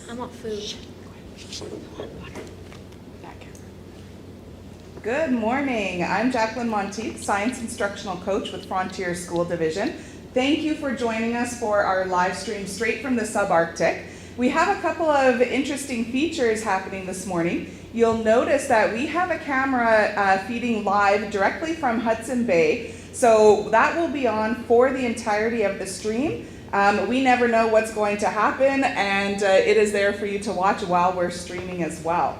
I want food. Good morning. I'm Jacqueline Monteith, Science Instructional Coach with Frontier School Division. Thank you for joining us for our live stream straight from the subarctic. We have a couple of interesting features happening this morning. You'll notice that we have a camera feeding live directly from Hudson Bay. So that will be on for the entirety of the stream. We never know what's going to happen, and it is there for you to watch while we're streaming as well.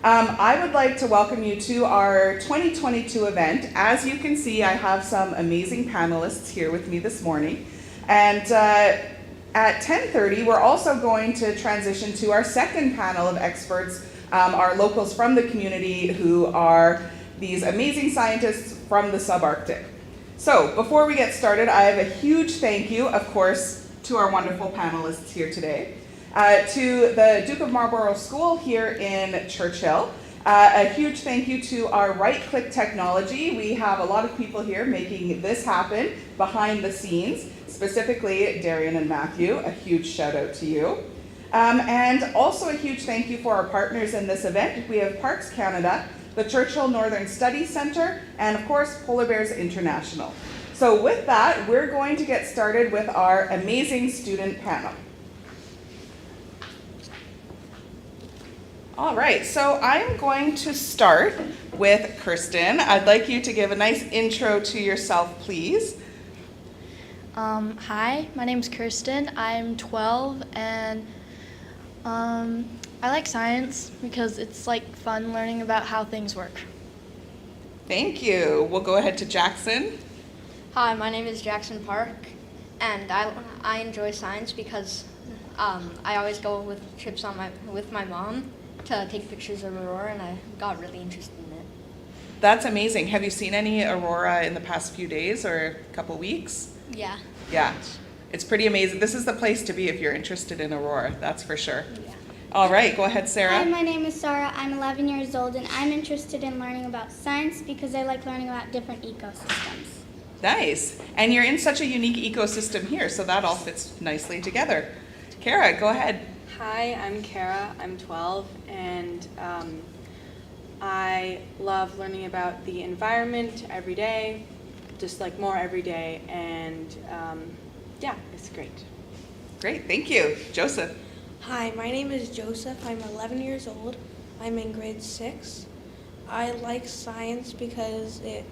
I would like to welcome you to our 2022 event. As you can see, I have some amazing panelists here with me this morning. And at 10:30, we're also going to transition to our second panel of experts, our locals from the community who are these amazing scientists from the subarctic. So before we get started, I have a huge thank you, of course, to our wonderful panelists here today. To the Duke of Marlborough School here in Churchill. A huge thank you to our right-click technology. We have a lot of people here making this happen behind the scenes, specifically Darian and Matthew. A huge shout out to you. And also a huge thank you for our partners in this event. We have Parks Canada, the Churchill Northern Studies Centre, and of course Polar Bears International. So with that, we're going to get started with our amazing student panel. All right, so I'm going to start with Kirsten. I'd like you to give a nice intro to yourself, please. Hi, my name's Kirsten. I'm 12 and I like science because it's like fun learning about how things work. Thank you. We'll go ahead to Jackson. Hi, my name is Jackson Park, and I enjoy science because I always go with trips with my mom to take pictures of aurora, and I got really interested in it. That's amazing. Have you seen any aurora in the past few days or a couple weeks? Yeah. Yeah, it's pretty amazing. This is the place to be if you're interested in aurora, that's for sure. Yeah. All right, go ahead, Sarah. Hi, my name is Sarah. I'm 11 years old, and I'm interested in learning about science because I like learning about different ecosystems. Nice. And you're in such a unique ecosystem here, so that all fits nicely together. Kara, go ahead. Hi, I'm Kara. I'm 12, and I love learning about the environment every day, just like more every day, and yeah, it's great. Great, thank you. Joseph. Hi, my name is Joseph. I'm 11 years old. I'm in grade 6. I like science because it,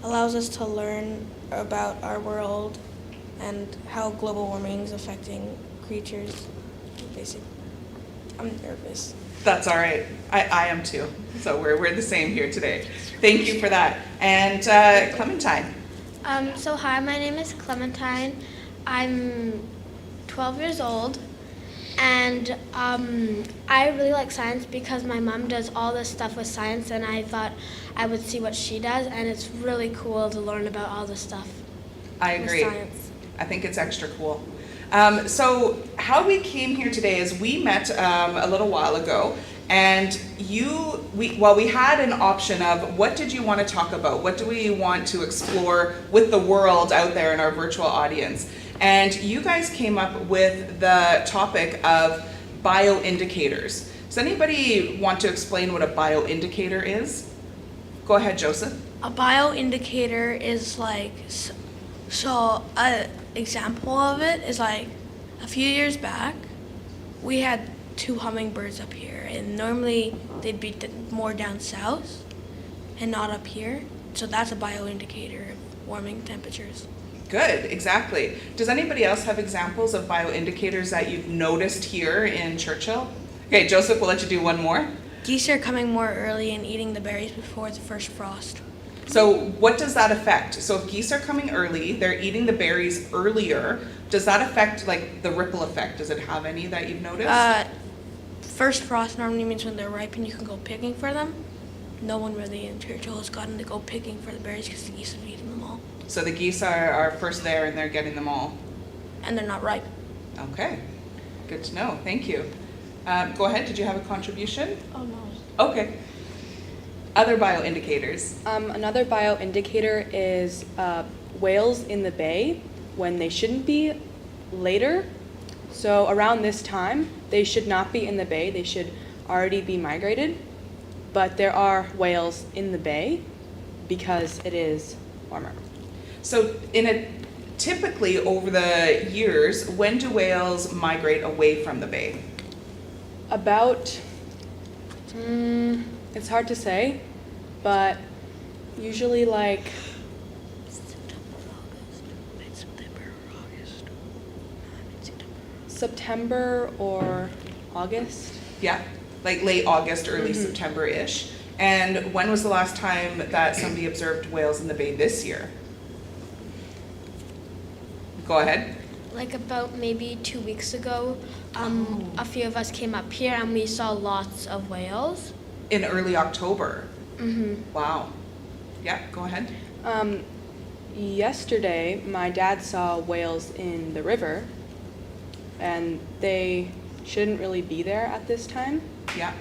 allows us to learn about our world and how global warming is affecting creatures. Basically, I'm nervous. That's all right. I am too. So we're the same here today. Thank you for that. And Clementine. So hi, my name is Clementine. I'm 12 years old, and I really like science because my mom does all this stuff with science, and I thought I would see what she does, and it's really cool to learn about all this stuff. I agree. With science. I think it's extra cool. So how we came here today is we met a little while ago, and we had an option of what did you want to talk about? What do we want to explore with the world out there in our virtual audience? And you guys came up with the topic of bioindicators. Does anybody want to explain what a bioindicator is? Go ahead, Joseph. A bioindicator is like, so an example of it is like a few years back, we had 2 hummingbirds up here, and normally they'd be more down south and not up here. So that's a bioindicator of warming temperatures. Good, exactly. Does anybody else have examples of bioindicators that you've noticed here in Churchill? Okay, Joseph, we'll let you do one more. Geese are coming more early and eating the berries before the first frost. So what does that affect? So if geese are coming early, they're eating the berries earlier, does that affect like the ripple effect? Does it have any that you've noticed? First frost normally means when they're ripe and you can go picking for them. No one really in Churchill has gotten to go picking for the berries because the geese have eaten them all. So the geese are first there and they're getting them all. And they're not ripe. Okay, good to know, thank you. Go ahead, did you have a contribution? Oh no. Okay. Other bioindicators. Another bioindicator is whales in the bay when they shouldn't be later. So around this time, they should not be in the bay. They should already be migrated. But there are whales in the bay because it is warmer. So typically over the years, when do whales migrate away from the bay? About, it's hard to say, but usually like September or August. Yeah, like late August, early September-ish. And when was the last time that somebody observed whales in the bay this year? Go ahead. Like about maybe 2 weeks ago, a few of us came up here and we saw lots of whales. In early October. Mm-hmm. Wow. Yeah, go ahead. Yesterday, my dad saw whales in the river, and they shouldn't really be there at this time. Yeah.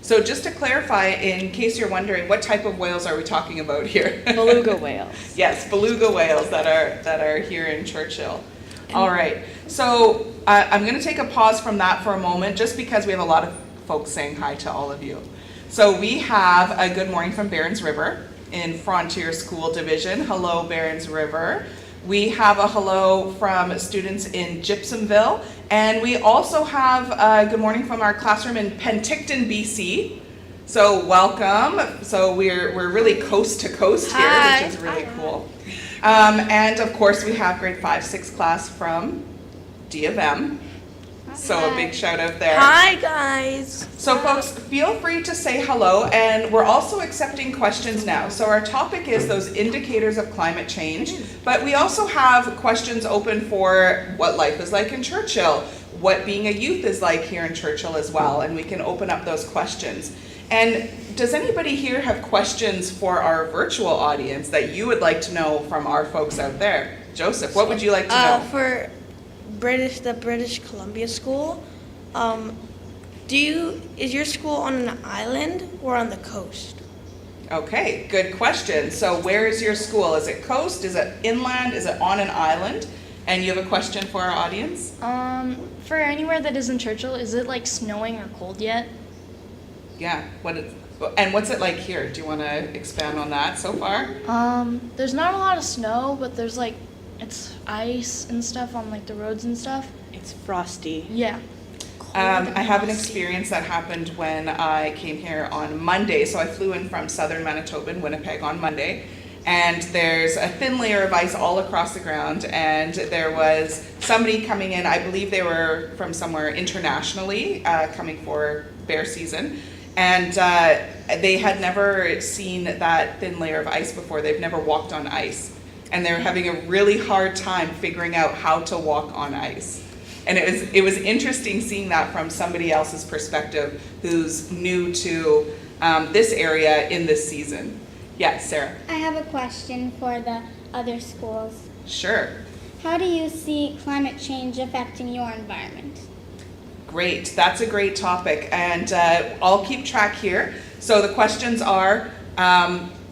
So just to clarify, in case you're wondering, what type of whales are we talking about here? Beluga whales. Yes, beluga whales that are here in Churchill. All right. So I'm going to take a pause from that for a moment, just because we have a lot of folks saying hi to all of you. So we have a good morning from Barons River in Frontier School Division. Hello, Barons River. We have a hello from students in Gypsumville, and we also have a good morning from our classroom in Penticton, BC. So welcome. So we're really coast to coast here, Hi. which is really cool. And of course we have grade 5-6 class from D of M. So a big shout out there. Hi, guys. So folks, feel free to say hello, and we're also accepting questions now. So our topic is those indicators of climate change, but we also have questions open for what life is like in Churchill, what being a youth is like here in Churchill as well, and we can open up those questions. And does anybody here have questions for our virtual audience that you would like to know from our folks out there? Joseph, what would you like to know? For the British Columbia School, is your school on an island or on the coast? Okay, good question. So where is your school? Is it coast? Is it inland? Is it on an island? And you have a question for our audience? For anywhere that isn't Churchill, is it like snowing or cold yet? Yeah. And what's it like here? Do you want to expand on that so far? There's not a lot of snow, but there's like, it's ice and stuff on like the roads and stuff. It's frosty. Yeah. I have an experience that happened when I came here on Monday. So I flew in from southern Manitoba in Winnipeg on Monday. And there's a thin layer of ice all across the ground. And there was somebody coming in, I believe they were from somewhere internationally, coming for bear season. And they had never seen that thin layer of ice before. They've never walked on ice. And they're having a really hard time figuring out how to walk on ice. And it was interesting seeing that from somebody else's perspective who's new to this area in this season. Yes, Sarah? I have a question for the other schools. Sure. How do you see climate change affecting your environment? Great, that's a great topic, and I'll keep track here. So the questions are,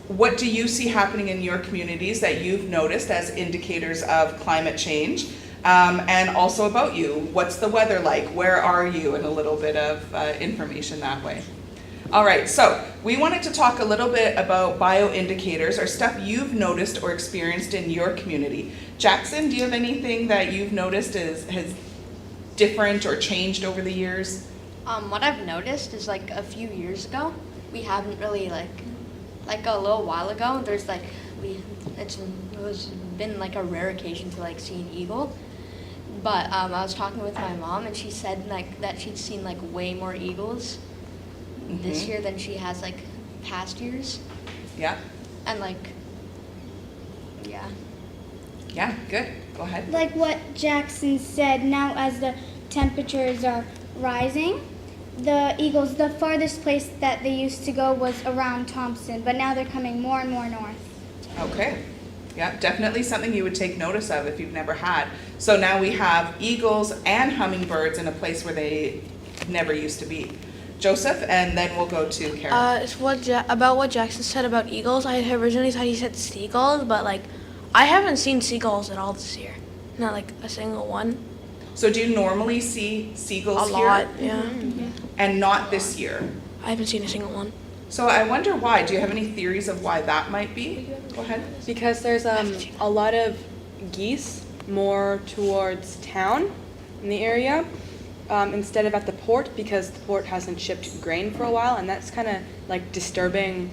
what do you see happening in your communities that you've noticed as indicators of climate change? And also about you, what's the weather like? Where are you? And a little bit of information that way. All right, so we wanted to talk a little bit about bioindicators, or stuff you've noticed or experienced in your community. Jackson, do you have anything that you've noticed has different or changed over the years? What I've noticed is like a few years ago, we haven't really like a little while ago, there's like it was been like a rare occasion to like see an eagle. But I was talking with my mom, and she said like that she'd seen like way more eagles this year than she has like past years. Yeah. And like, yeah. Yeah, good. Go ahead. Like what Jackson said, now as the temperatures are rising, the eagles, the farthest place that they used to go was around Thompson, but now they're coming more and more north. Okay. Yeah, definitely something you would take notice of if you've never had. So now we have eagles and hummingbirds in a place where they never used to be. Joseph, and then we'll go to Karen. It's about what Jackson said about eagles. I had originally thought he said seagulls, but like I haven't seen seagulls at all this year. Not like a single one. So do you normally see seagulls A here? lot, yeah. And not this year? I haven't seen a single one. So I wonder why. Do you have any theories of why that might be? Go ahead. Because there's a lot of geese more towards town in the area instead of at the port, because the port hasn't shipped grain for a while, and that's kind of like disturbing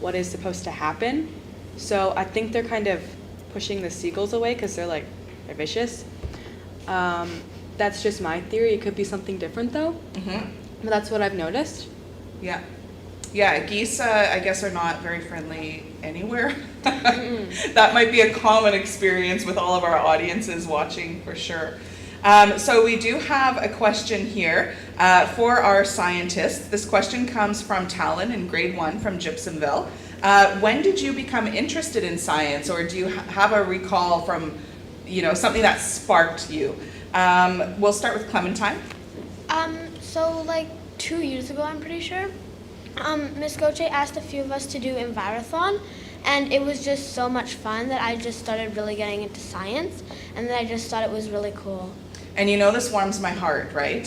what is supposed to happen. So I think they're kind of pushing the seagulls away because they're vicious. That's just my theory. It could be something different though. But that's what I've noticed. Yeah. Yeah, geese, I guess, are not very friendly anywhere. That might be a common experience with all of our audiences watching, for sure. So we do have a question here for our scientists. This question comes from Talon in grade 1 from Gypsumville. When did you become interested in science, or do you have a recall from, something that sparked you? We'll start with Clementine. So like 2 years ago, I'm pretty sure, Miss Goche asked a few of us to do Envirothon, and it was just so much fun that I just started really getting into science, and then I just thought it was really cool. And this warms my heart, right?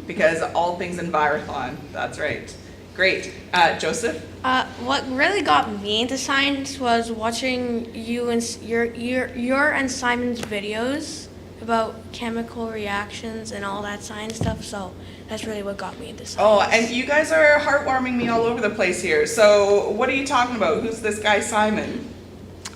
Because all things Envirothon, that's right. Great. Joseph? What really got me into science was watching your and Simon's videos about chemical reactions and all that science stuff. So that's really what got me into science. Oh, and you guys are heartwarming me all over the place here. So what are you talking about? Who's this guy, Simon?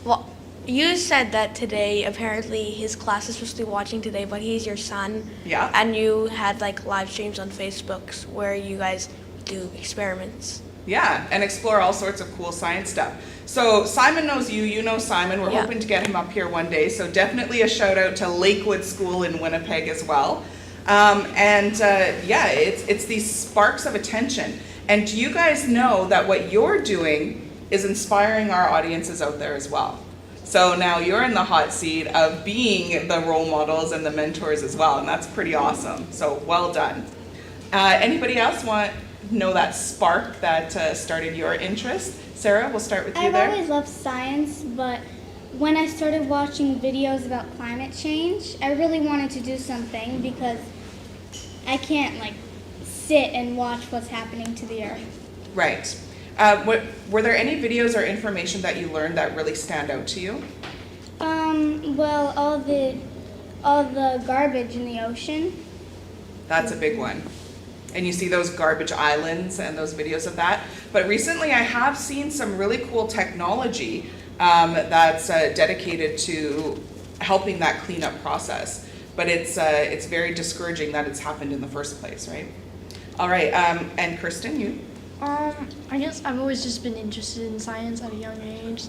Well, you said that today, apparently his class is supposed to be watching today, but he's your son. Yeah. And you had live streams on Facebook where you guys do experiments. Yeah, and explore all sorts of cool science stuff. So Simon knows you, you know Simon. We're Yeah. hoping to get him up here one day. So definitely a shout out to Lakewood School in Winnipeg as well. It's these sparks of attention. And do you guys know that what you're doing is inspiring our audiences out there as well? So now you're in the hot seat of being the role models and the mentors as well, and that's pretty awesome. So well done. Anybody else know that spark that started your interest? Sarah, we'll start with you I've there. always loved science, but when I started watching videos about climate change, I really wanted to do something because I can't sit and watch what's happening to the earth. Right. Were there any videos or information that you learned that really stand out to you? Well, all the garbage in the ocean. That's a big one. And you see those garbage islands and those videos of that. But recently I have seen some really cool technology that's dedicated to helping that cleanup process. But it's very discouraging that it's happened in the first place, right? All right, and Kirsten, you? I guess I've always just been interested in science at a young age.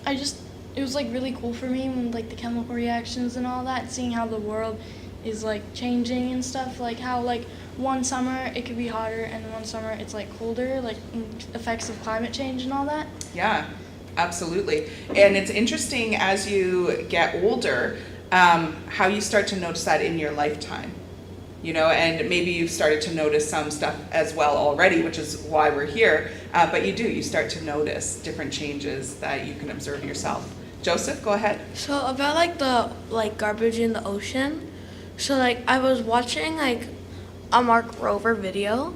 It was really cool for me when the chemical reactions and all that, seeing how the world is changing and stuff, how one summer it could be hotter and one summer it's colder, effects of climate change and all that. Yeah, absolutely. And it's interesting as you get older, how you start to notice that in your lifetime. And maybe you've started to notice some stuff as well already, which is why we're here. But you start to notice different changes that you can observe yourself. Joseph, go ahead. So about the garbage in the ocean. So I was watching a Mark Rover video,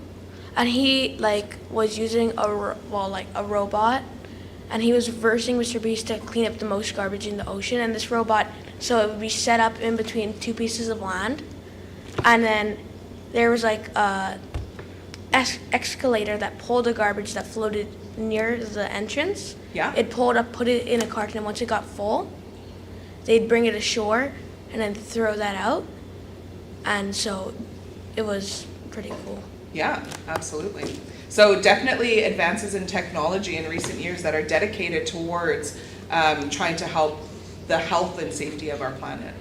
and he was using a robot, and he was reversing Mr. Beast to clean up the most garbage in the ocean. And this robot, so it would be set up in between two pieces of land, and then there was a escalator that pulled the garbage that floated near the entrance. Yeah. It pulled up, put it in a cart, and once it got full, they'd bring it ashore and then throw that out. And so it was pretty cool. Yeah, absolutely. So definitely advances in technology in recent years that are dedicated towards trying to help the health and safety of our planet.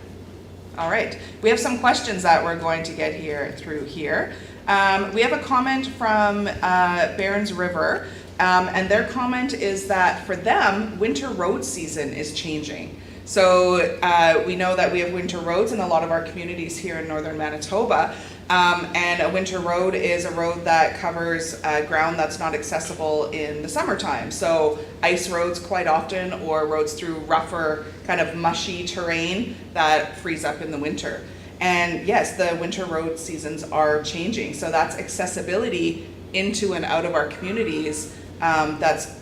All right, we have some questions that we're going to get through here. We have a comment from Barons River, and their comment is that for them, winter road season is changing. So we know that we have winter roads in a lot of our communities here in northern Manitoba. And a winter road is a road that covers ground that's not accessible in the summertime. So ice roads quite often, or roads through rougher, kind of mushy terrain that freeze up in the winter. And yes, the winter road seasons are changing. So that's accessibility into and out of our communities that's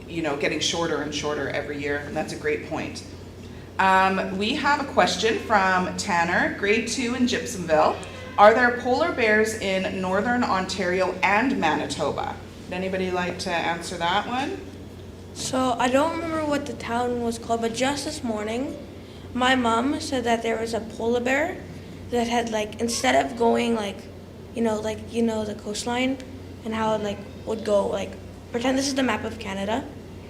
getting shorter and shorter every year. And that's a great point. We have a question from Tanner, grade 2 in Gypsumville. Are there polar bears in northern Ontario and Manitoba? Would anybody like to answer that one? So I don't remember what the town was called, but just this morning, my mom said that there was a polar bear that had instead of going the coastline and how it would go pretend this is the map of Canada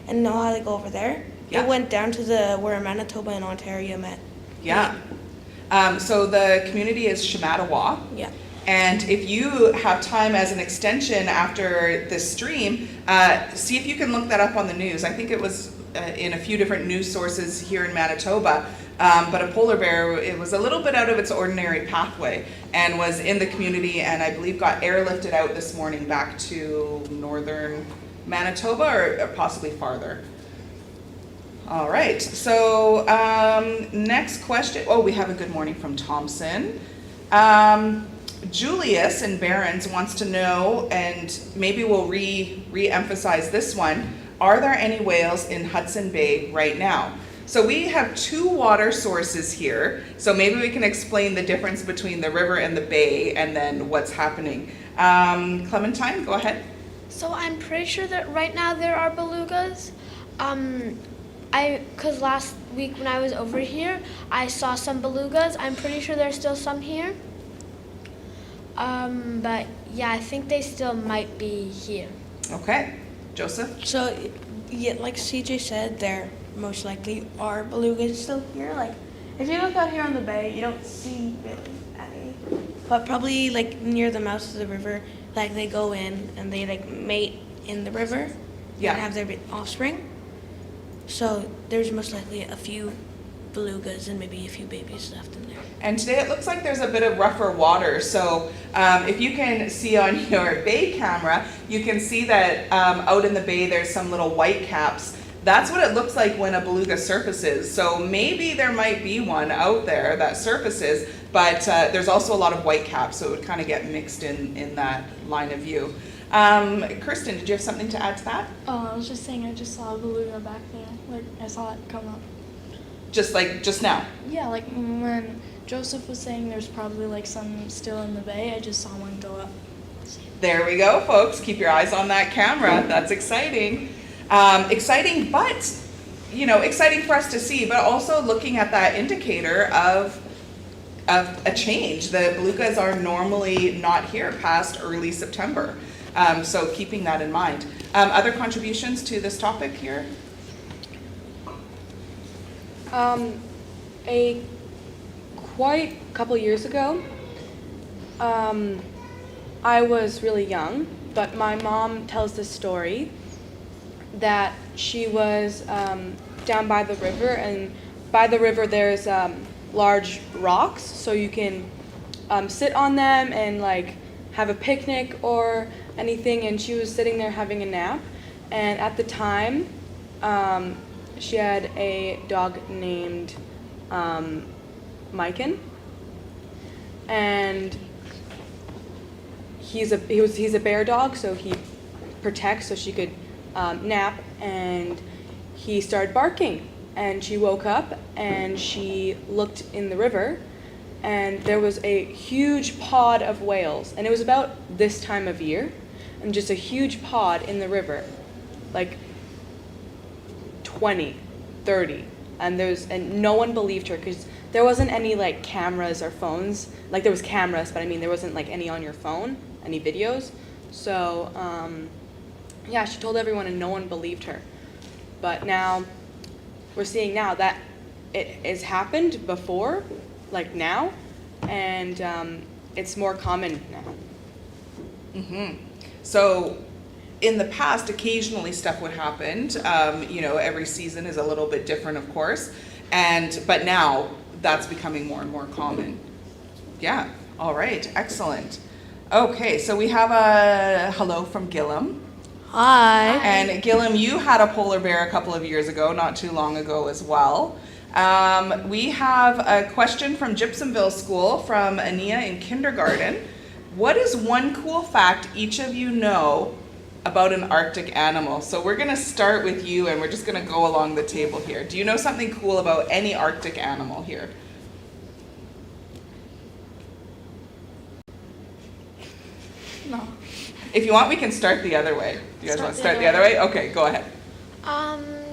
and know how they go over there. Yeah. It went down to where Manitoba and Ontario met. Yeah. So the community is Shamattawa. Yeah. And if you have time as an extension after this stream, see if you can look that up on the news. I think it was in a few different news sources here in Manitoba. But a polar bear, it was a little bit out of its ordinary pathway and was in the community, and I believe got airlifted out this morning back to northern Manitoba or possibly farther. All right, so next question. Oh, we have a good morning from Thompson. Julius in Barons wants to know, and maybe we'll re-emphasize this one, are there any whales in Hudson Bay right now? So we have 2 water sources here, so maybe we can explain the difference between the river and the bay and then what's happening. Clementine, go ahead. So I'm pretty sure that right now there are belugas. Because last week when I was over here, I saw some belugas. I'm pretty sure there's still some here. But yeah, I think they still might be here. Okay, Joseph? So, yeah, like CJ said, there most likely are belugas still here. If you look out here on the bay, you don't see really any. But probably near the mouth of the river, they go in and they mate in the river. Yeah. And have their offspring. So there's most likely a few belugas and maybe a few babies left in there. And today it looks like there's a bit of rougher water, so if you can see on your bay camera, you can see that out in the bay there's some little white caps. That's what it looks like when a beluga surfaces, so maybe there might be one out there that surfaces, but there's also a lot of white caps, so it would kind of get mixed in that line of view. Kirsten, did you have something to add to that? Oh, I was just saying I just saw a beluga back there. I saw it come up. Just now? Yeah, when Joseph was saying there's probably some still in the bay, I just saw one go up. There we go, folks. Keep your eyes on that camera. That's exciting. Exciting, but, exciting for us to see, but also looking at that indicator of a change. The belugas are normally not here past early September. So keeping that in mind. Other contributions to this topic here? A quite couple years ago, I was really young, but my mom tells this story that she was down by the river, and by the river there's large rocks, so you can sit on them and have a picnic or anything, and she was sitting there having a nap, and at the time she had a dog named Mikan, and he's a bear dog, so he protects, so she could nap, and he started barking, and she woke up and she looked in the river, and there was a huge pod of whales, and it was about this time of year, and just a huge pod in the river, 20, 30, and no one believed her because there wasn't any cameras or phones. There was cameras, but I mean there wasn't any on your phone, any videos. So yeah, she told everyone and no one believed her. But now we're seeing now that it has happened before, now, and it's more common now. Mm-hmm. So in the past, occasionally stuff would happen. Every season is a little bit different, of course. But now that's becoming more and more common. Yeah, all right, excellent. Okay, so we have a hello from Gillum. Hi. And Gillum, you had a polar bear a couple of years ago, not too long ago as well. We have a question from Gypsumville School from Ania in kindergarten. What is one cool fact each of you know about an Arctic animal? So we're gonna start with you and we're just gonna go along the table here. Do you know something cool about any Arctic animal here? No. If you want, we can start the other way. Do you guys want to start the other way? Okay, go ahead.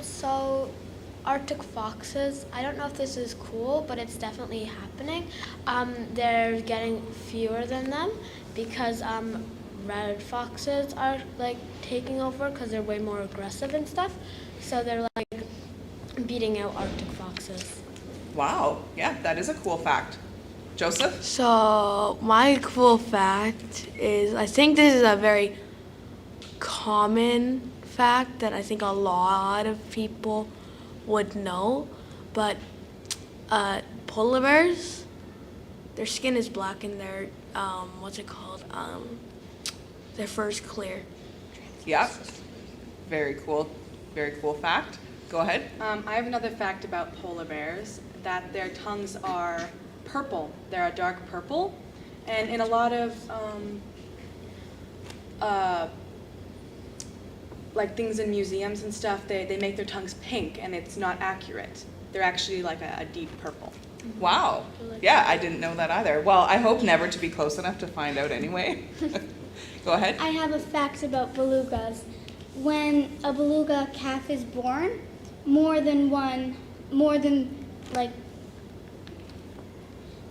So Arctic foxes, I don't know if this is cool, but it's definitely happening. They're getting fewer than them because red foxes are like taking over because they're way more aggressive and stuff. So they're like beating out Arctic foxes. Wow, yeah, that is a cool fact. Joseph? So my cool fact is, I think this is a very common fact that I think a lot of people would know, but polar bears, their skin is black and their their fur is clear. Yeah, very cool fact. Go ahead. I have another fact about polar bears, that their tongues are purple. They're a dark purple. And in a lot of like things in museums and stuff, they make their tongues pink, and it's not accurate. They're actually like a deep purple. Wow. Yeah, I didn't know that either. Well, I hope never to be close enough to find out anyway. Go ahead. I have a fact about belugas. When a beluga calf is born,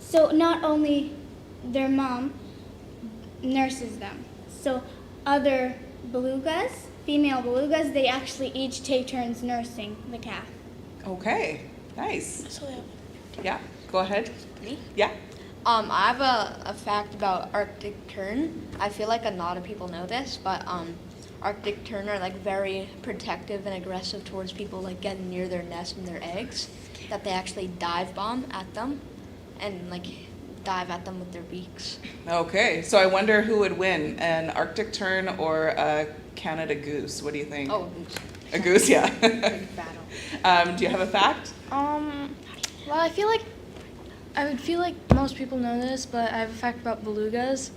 so not only their mom nurses them, so other belugas, female belugas, they actually each take turns nursing the calf. Okay, nice. Yeah, go ahead. Me? Yeah. I have a fact about Arctic tern. I feel like a lot of people know this, but Arctic tern are like very protective and aggressive towards people like getting near their nest and their eggs, that they actually dive bomb at them and like dive at them with their beaks. Okay, so I wonder who would win, an Arctic tern or a Canada goose? What do you think? Oh, A goose, yeah. big battle. Do you have a fact? Well, I would feel like most people know this, but I have a fact about belugas.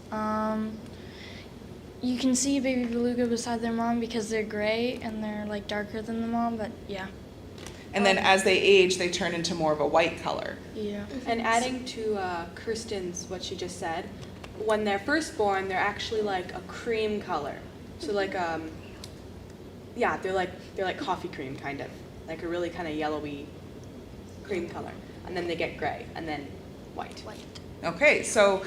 You can see a baby beluga beside their mom because they're gray and they're like darker than the mom, but yeah. And then as they age, they turn into more of a white color. Yeah. And adding to Kirsten's, what she just said, when they're first born, they're actually like a cream color. So like, yeah, they're like coffee cream kind of, like a really kind of yellowy cream color. And then they get gray and then white. Okay, so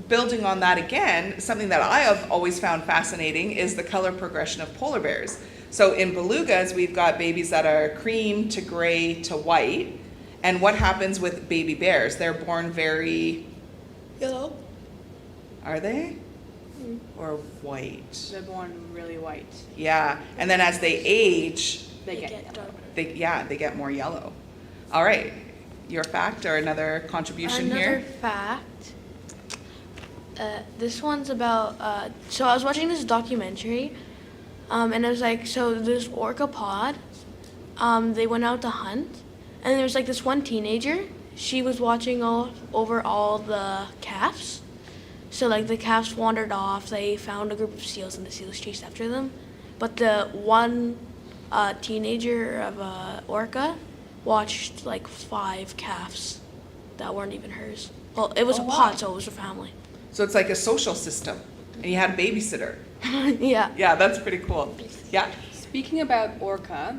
building on that again, something that I have always found fascinating is the color progression of polar bears. So in belugas, we've got babies that are cream to gray to white. And what happens with baby bears? They're born very... Yellow? Are they? Or white? They're born really white. Yeah, and then as they age, They get dark. they get more yellow. All right, your fact or another contribution Another here? fact. This one's about. So I was watching this documentary, and it was like, so this orca pod. They went out to hunt, and there was like this one teenager. She was watching over all the calves. So like the calves wandered off. They found a group of seals, and the seals chased after them. But the one teenager of a orca watched like 5 calves that weren't even hers. Well, it was a pod, so it was a family. So it's like a social system, and you had a babysitter. Yeah. Yeah, that's pretty cool. Yeah. Speaking about orca,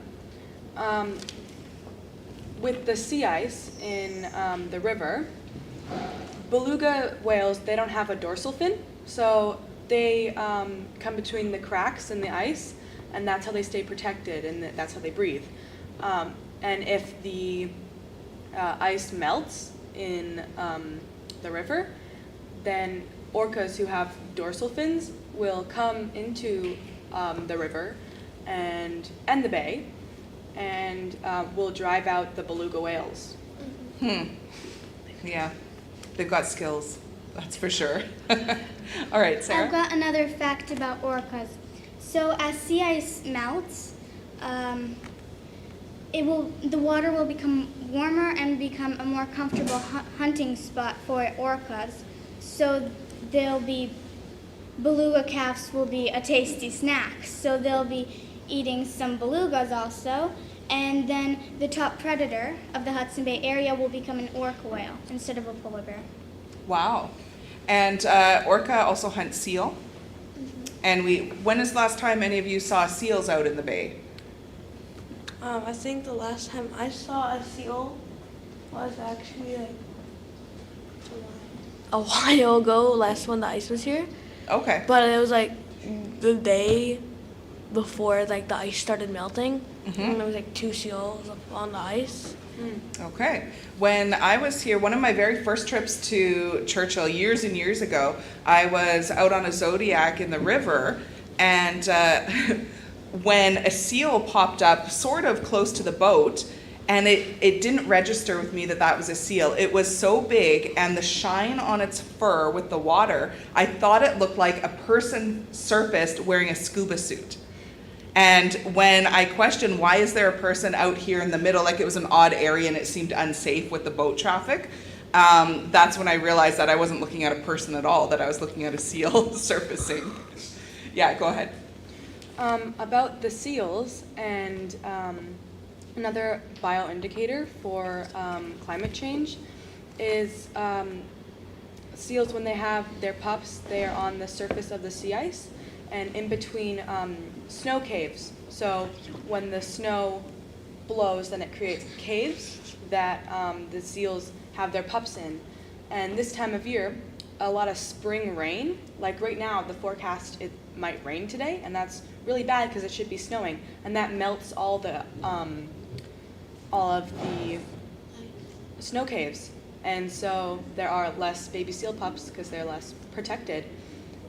with the sea ice in the river, beluga whales, they don't have a dorsal fin, so they come between the cracks in the ice, and that's how they stay protected, and that's how they breathe. And if the ice melts in the river, then orcas who have dorsal fins will come into the river and the bay, and will drive out the beluga whales. Yeah, they've got skills, that's for sure. All right, Sarah. I've got another fact about orcas. So as sea ice melts, the water will become warmer and become a more comfortable hunting spot for orcas. So beluga calves will be a tasty snack. So they'll be eating some belugas also. And then the top predator of the Hudson Bay area will become an orca whale instead of a polar bear. Wow. And orca also hunt seal. And when is the last time any of you saw seals out in the bay? I think the last time I saw a seal was actually like a while ago, last when the ice was here. Okay. But it was like the day before like the ice started melting. And there was like 2 seals up on the ice. Okay. When I was here, one of my very first trips to Churchill years and years ago, I was out on a Zodiac in the river, and when a seal popped up sort of close to the boat, and it didn't register with me that was a seal. It was so big, and the shine on its fur with the water, I thought it looked like a person surfaced wearing a scuba suit. And when I questioned why is there a person out here in the middle, like it was an odd area and it seemed unsafe with the boat traffic, that's when I realized that I wasn't looking at a person at all, that I was looking at a seal surfacing. Yeah, go ahead. About the seals, and another bioindicator for climate change is seals, when they have their pups, they are on the surface of the sea ice and in between snow caves. So when the snow blows, then it creates caves that the seals have their pups in. And this time of year, a lot of spring rain, like right now, the forecast, it might rain today, and that's really bad because it should be snowing, and that melts all of the snow caves. And so there are less baby seal pups because they're less protected.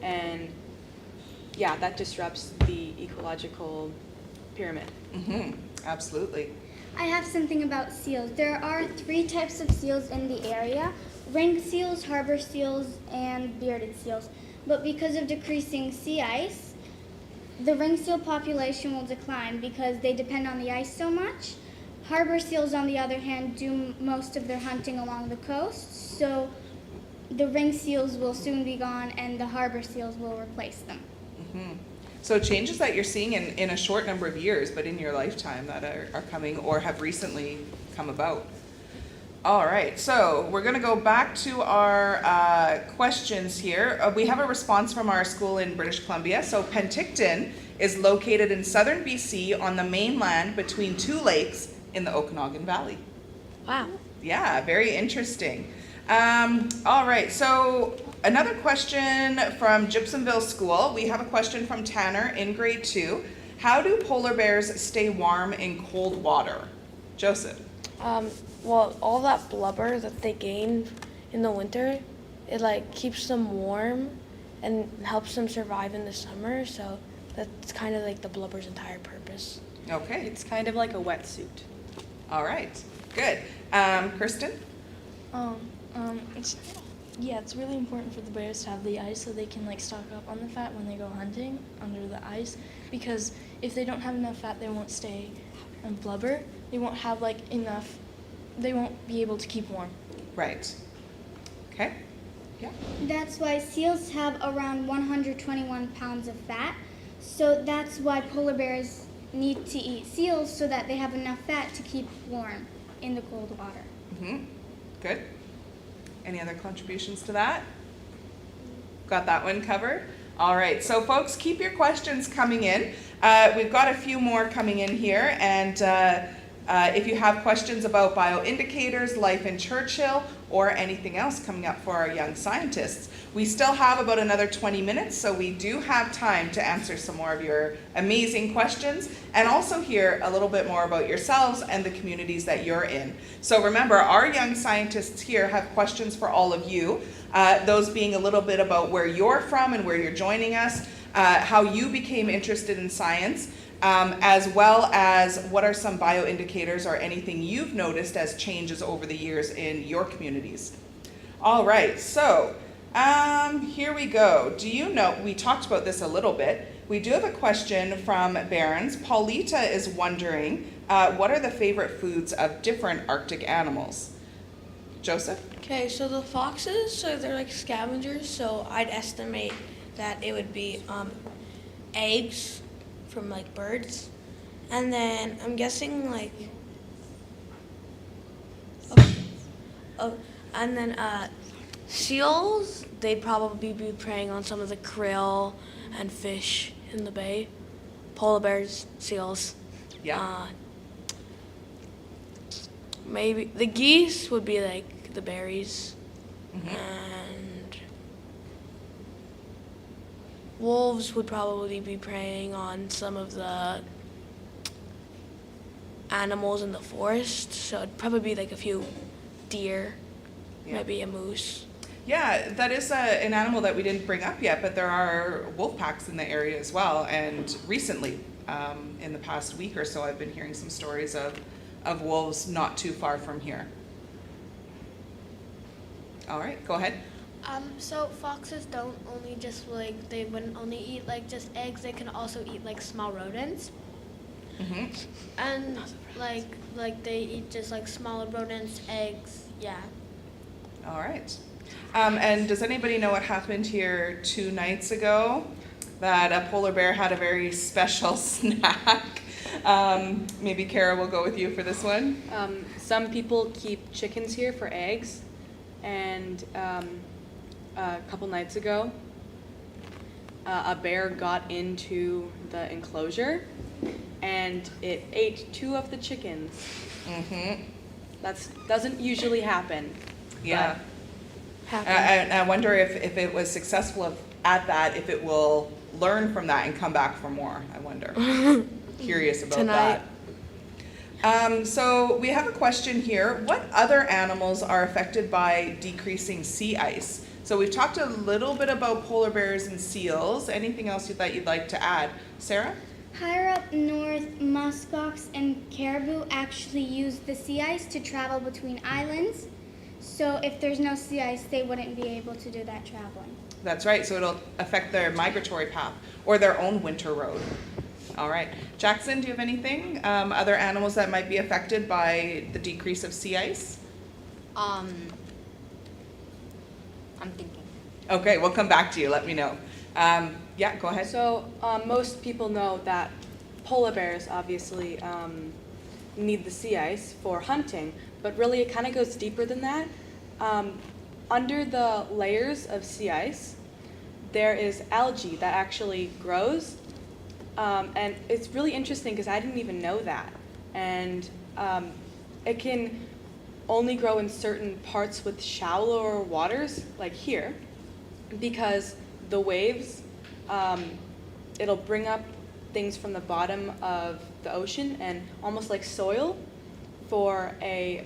And yeah, that disrupts the ecological pyramid. Absolutely. I have something about seals. There are 3 types of seals in the area: ringed seals, harbor seals, and bearded seals. But because of decreasing sea ice, the ringed seal population will decline because they depend on the ice so much. Harbor seals, on the other hand, do most of their hunting along the coast, so the ringed seals will soon be gone and the harbor seals will replace them. So changes that you're seeing in a short number of years, but in your lifetime, that are coming or have recently come about. All right, so we're going to go back to our questions here. We have a response from our school in British Columbia. So Penticton is located in southern BC on the mainland between 2 lakes in the Okanagan Valley. Wow. Yeah, very interesting. All right, so another question from Gypsumville School. We have a question from Tanner in grade 2. How do polar bears stay warm in cold water? Joseph. Well, all that blubber that they gain in the winter, it like keeps them warm and helps them survive in the summer. So that's kind of like the blubber's entire purpose. Okay. It's kind of like a wetsuit. All right. Good. Kristen? It's really important for the bears to have the ice so they can like stock up on the fat when they go hunting under the ice, because if they don't have enough fat, they won't stay and blubber. They won't have like enough. They won't be able to keep warm. Right. Okay. Yeah. That's why seals have around 121 pounds of fat. So that's why polar bears need to eat seals, so that they have enough fat to keep warm in the cold water. Good. Any other contributions to that? Got that one covered? All right, so folks, keep your questions coming in. We've got a few more coming in here, and if you have questions about bioindicators, life in Churchill, or anything else coming up for our young scientists, we still have about another 20 minutes, so we do have time to answer some more of your amazing questions and also hear a little bit more about yourselves and the communities that you're in. So remember, our young scientists here have questions for all of you, those being a little bit about where you're from and where you're joining us, how you became interested in science, as well as what are some bioindicators or anything you've noticed as changes over the years in your communities. All right, so here we go. Do you know, we talked about this a little bit. We do have a question from Barron's. Paulita is wondering, what are the favorite foods of different Arctic animals? Joseph? Okay, so the foxes, so they're like scavengers, so I'd estimate that it would be eggs from like birds. And then I'm guessing like, and then seals, they'd probably be preying on some of the krill and fish in the bay. Polar bears, seals. Yeah. Maybe the geese would be like the berries. Mhm. And wolves would probably be preying on some of the animals in the forest. So it'd probably be like a few deer, Yeah. maybe a moose. Yeah, that is an animal that we didn't bring up yet, but there are wolf packs in the area as well. And recently, in the past week or so, I've been hearing some stories of wolves not too far from here. All right, go ahead. So foxes don't only just like, they wouldn't only eat like just eggs, they can also eat like small rodents. Mm-hmm. And like they eat just like smaller rodents, eggs, yeah. All right. And does anybody know what happened here 2 nights ago? That a polar bear had a very special snack. Maybe Kara will go with you for this one. Some people keep chickens here for eggs, and a couple nights ago, a bear got into the enclosure, and it ate 2 of the chickens. Mm-hmm. That doesn't usually happen. Yeah. And I wonder if it was successful at that, if it will learn from that and come back for more. I wonder. Curious about Tonight. that. So we have a question here. What other animals are affected by decreasing sea ice? So we've talked a little bit about polar bears and seals. Anything else that you'd like to add? Sarah? Higher up north, muskox and caribou actually use the sea ice to travel between islands. So if there's no sea ice, they wouldn't be able to do that traveling. That's right. So it'll affect their migratory path or their own winter road. All right. Jackson, do you have anything? Other animals that might be affected by the decrease of sea ice? I'm thinking. Okay, we'll come back to you. Let me know. Yeah, go ahead. So most people know that polar bears obviously need the sea ice for hunting, but really it kind of goes deeper than that. Under the layers of sea ice, there is algae that actually grows, and it's really interesting because I didn't even know that. And it can only grow in certain parts with shallower waters, like here, because the waves, it'll bring up things from the bottom of the ocean and almost like soil for a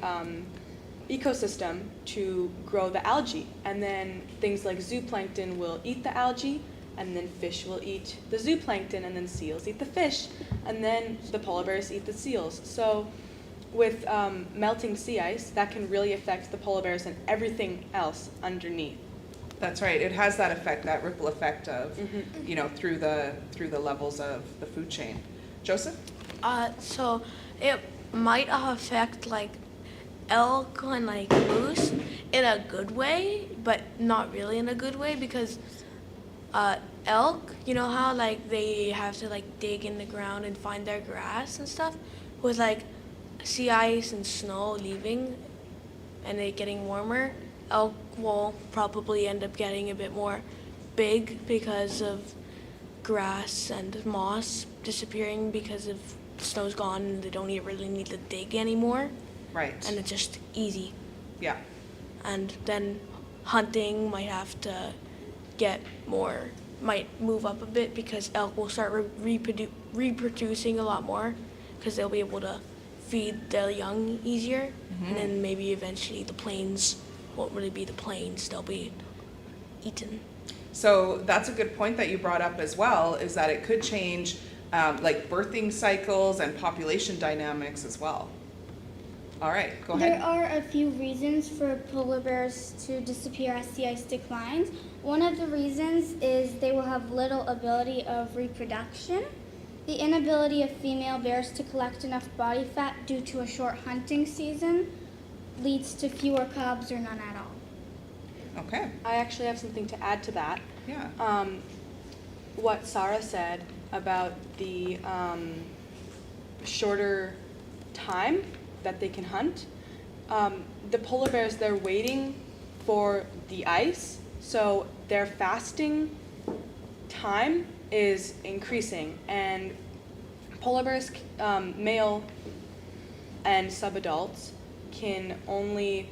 ecosystem to grow the algae. And then things like zooplankton will eat the algae, and then fish will eat the zooplankton, and then seals eat the fish, and then the polar bears eat the seals. So with melting sea ice, that can really affect the polar bears and everything else underneath. That's right. It has that effect, that ripple effect of, through the levels of the food chain. Joseph? So it might affect like elk and like moose in a good way, but not really in a good way, because elk, you know how like they have to like dig in the ground and find their grass and stuff, with like sea ice and snow leaving and it getting warmer, elk will probably end up getting a bit more big because of grass and moss disappearing because of snow's gone and they don't really need to dig anymore. Right. And it's just easy. Yeah. And then hunting might have to might move up a bit because elk will start reproducing a lot more because they'll be able to feed their young easier. And then maybe eventually the plains won't really be the plains, they'll be eaten. So that's a good point that you brought up as well, is that it could change like birthing cycles and population dynamics as well. All right, go ahead. There are a few reasons for polar bears to disappear as sea ice declines. One of the reasons is they will have little ability of reproduction. The inability of female bears to collect enough body fat due to a short hunting season leads to fewer cubs or none at all. Okay, I actually have something to add to that. yeah. What Sarah said about the shorter time that they can hunt. The polar bears, they're waiting for the ice, so their fasting time is increasing, and polar bears, male and subadults, can only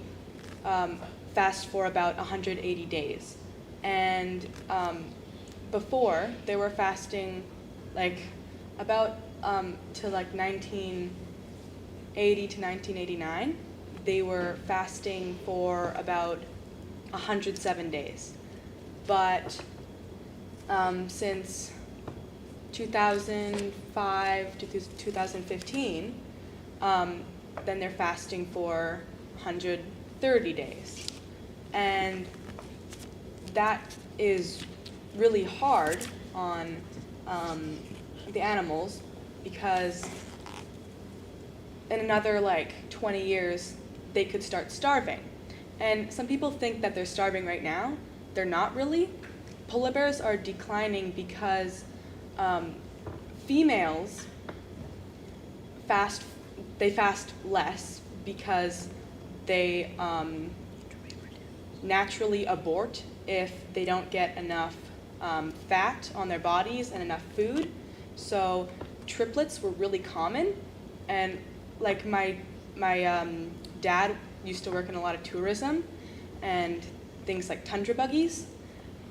fast for about 180 days. And before, they were fasting like about to like 1980 to 1989, they were fasting for about 107 days. But since 2005 to 2015, then they're fasting for 130 days. And that is really hard on the animals, because in another like 20 years they could start starving. And some people think that they're starving right now. They're not really. Polar bears are declining because females fast less because they naturally abort if they don't get enough fat on their bodies and enough food. So triplets were really common, and like my dad used to work in a lot of tourism and things like tundra buggies.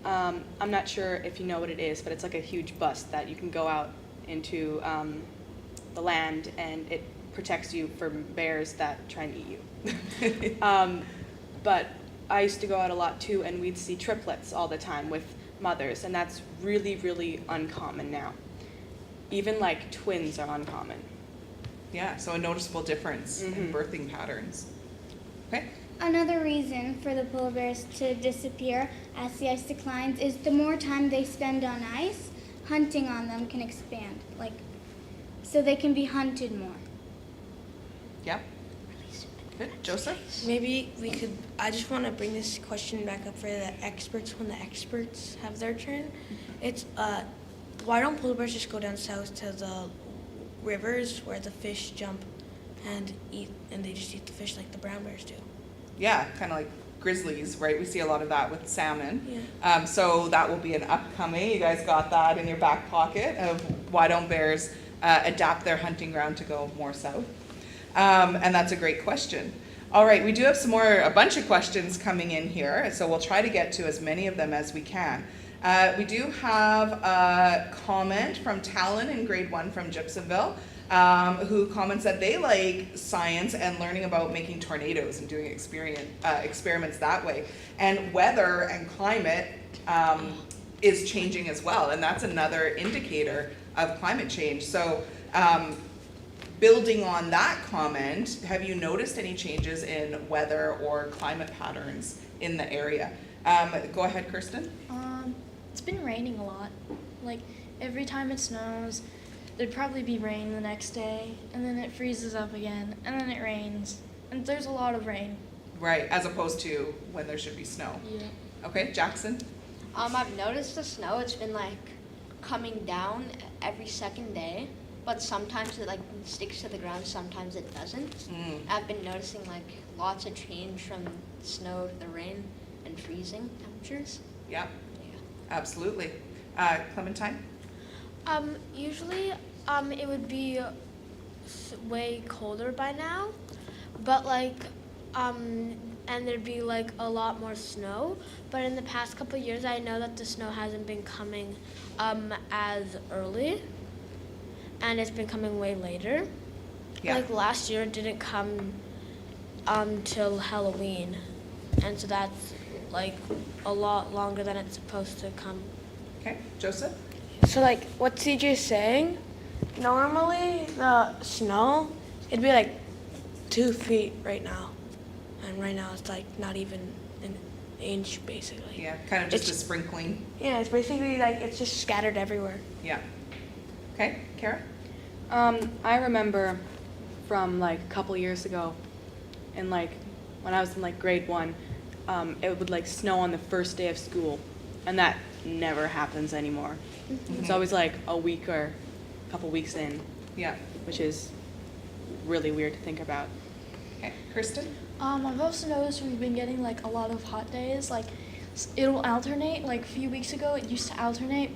I'm not sure if you know what it is, but it's like a huge bus that you can go out into the land, and it protects you from bears that try and eat you. But I used to go out a lot too, and we'd see triplets all the time with mothers, and that's really, really uncommon now. Even like twins are uncommon. Yeah, so a noticeable difference in birthing patterns. Okay. Another reason for the polar bears to disappear as the ice declines is the more time they spend on ice, hunting on them can expand, so they can be hunted more. Yeah. Good. Joseph? Maybe I just want to bring this question back up for the experts when the experts have their turn. It's, why don't polar bears just go down south to the rivers where the fish jump and they just eat the fish like the brown bears do? Yeah, kind of like grizzlies, right? We see a lot of that with salmon. Yeah. So that will be an upcoming. You guys got that in your back pocket of why don't bears adapt their hunting ground to go more south? And that's a great question. All right, we do have a bunch of questions coming in here, so we'll try to get to as many of them as we can. We do have a comment from Talon in grade 1 from Gypsumville, who comments that they like science and learning about making tornadoes and doing experiments that way. And weather and climate is changing as well, and that's another indicator of climate change. So building on that comment, have you noticed any changes in weather or climate patterns in the area? Go ahead, Kirsten. It's been raining a lot. Like every time it snows, there'd probably be rain the next day, and then it freezes up again, and then it rains, and there's a lot of rain. Right, as opposed to when there should be snow. Yeah. Okay, Jackson? I've noticed the snow, it's been like coming down every second day, but sometimes it like sticks to the ground, sometimes it doesn't. I've been noticing like lots of change from snow to the rain and freezing temperatures. Yeah, absolutely. Clementine? Usually, it would be way colder by now, but and there'd be like a lot more snow. But in the past couple of years, I know that the snow hasn't been coming as early, and it's been coming way later. Yeah. Like last year, it didn't come till Halloween, and so that's like a lot longer than it's supposed to come. Okay, Joseph? So like what CJ's saying, Normally, the snow, it'd be like 2 feet right now. And right now it's like not even an inch, basically. Yeah, kind of just a It's- sprinkling. Yeah, it's basically like it's just scattered everywhere. Yeah. Okay, Kara? I remember from like a couple years ago, and like when I was in like grade 1, it would like snow on the first day of school, and that never happens anymore. It's always like a week or a couple weeks in, Yeah. which is really weird to think about. Okay, Kristen? I've also noticed we've been getting like a lot of hot days. Like it'll alternate. Like a few weeks ago, it used to alternate.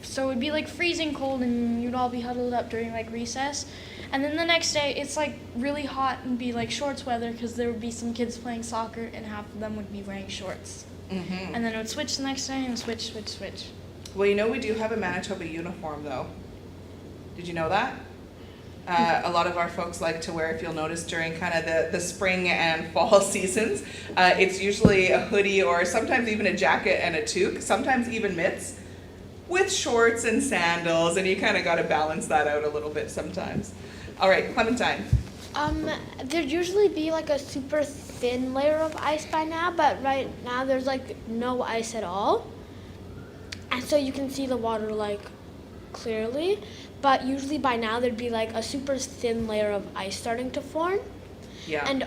So it'd be like freezing cold, and you'd all be huddled up during like recess. And then the next day, it's like really hot and be like shorts weather because there would be some kids playing soccer, and half of them would be wearing shorts. Mm-hmm. And then it would switch the next day and switch. Well, you know we do have a Manitoba uniform, though. Did you know that? A lot of our folks like to wear, if you'll notice, during kind of the spring and fall seasons. It's usually a hoodie or sometimes even a jacket and a toque, sometimes even mitts, with shorts and sandals, and you kind of got to balance that out a little bit sometimes. All right, Clementine. There'd usually be like a super thin layer of ice by now, but right now there's like no ice at all. And so you can see the water like clearly, but usually by now there'd be like a super thin layer of ice starting to form. Yeah. And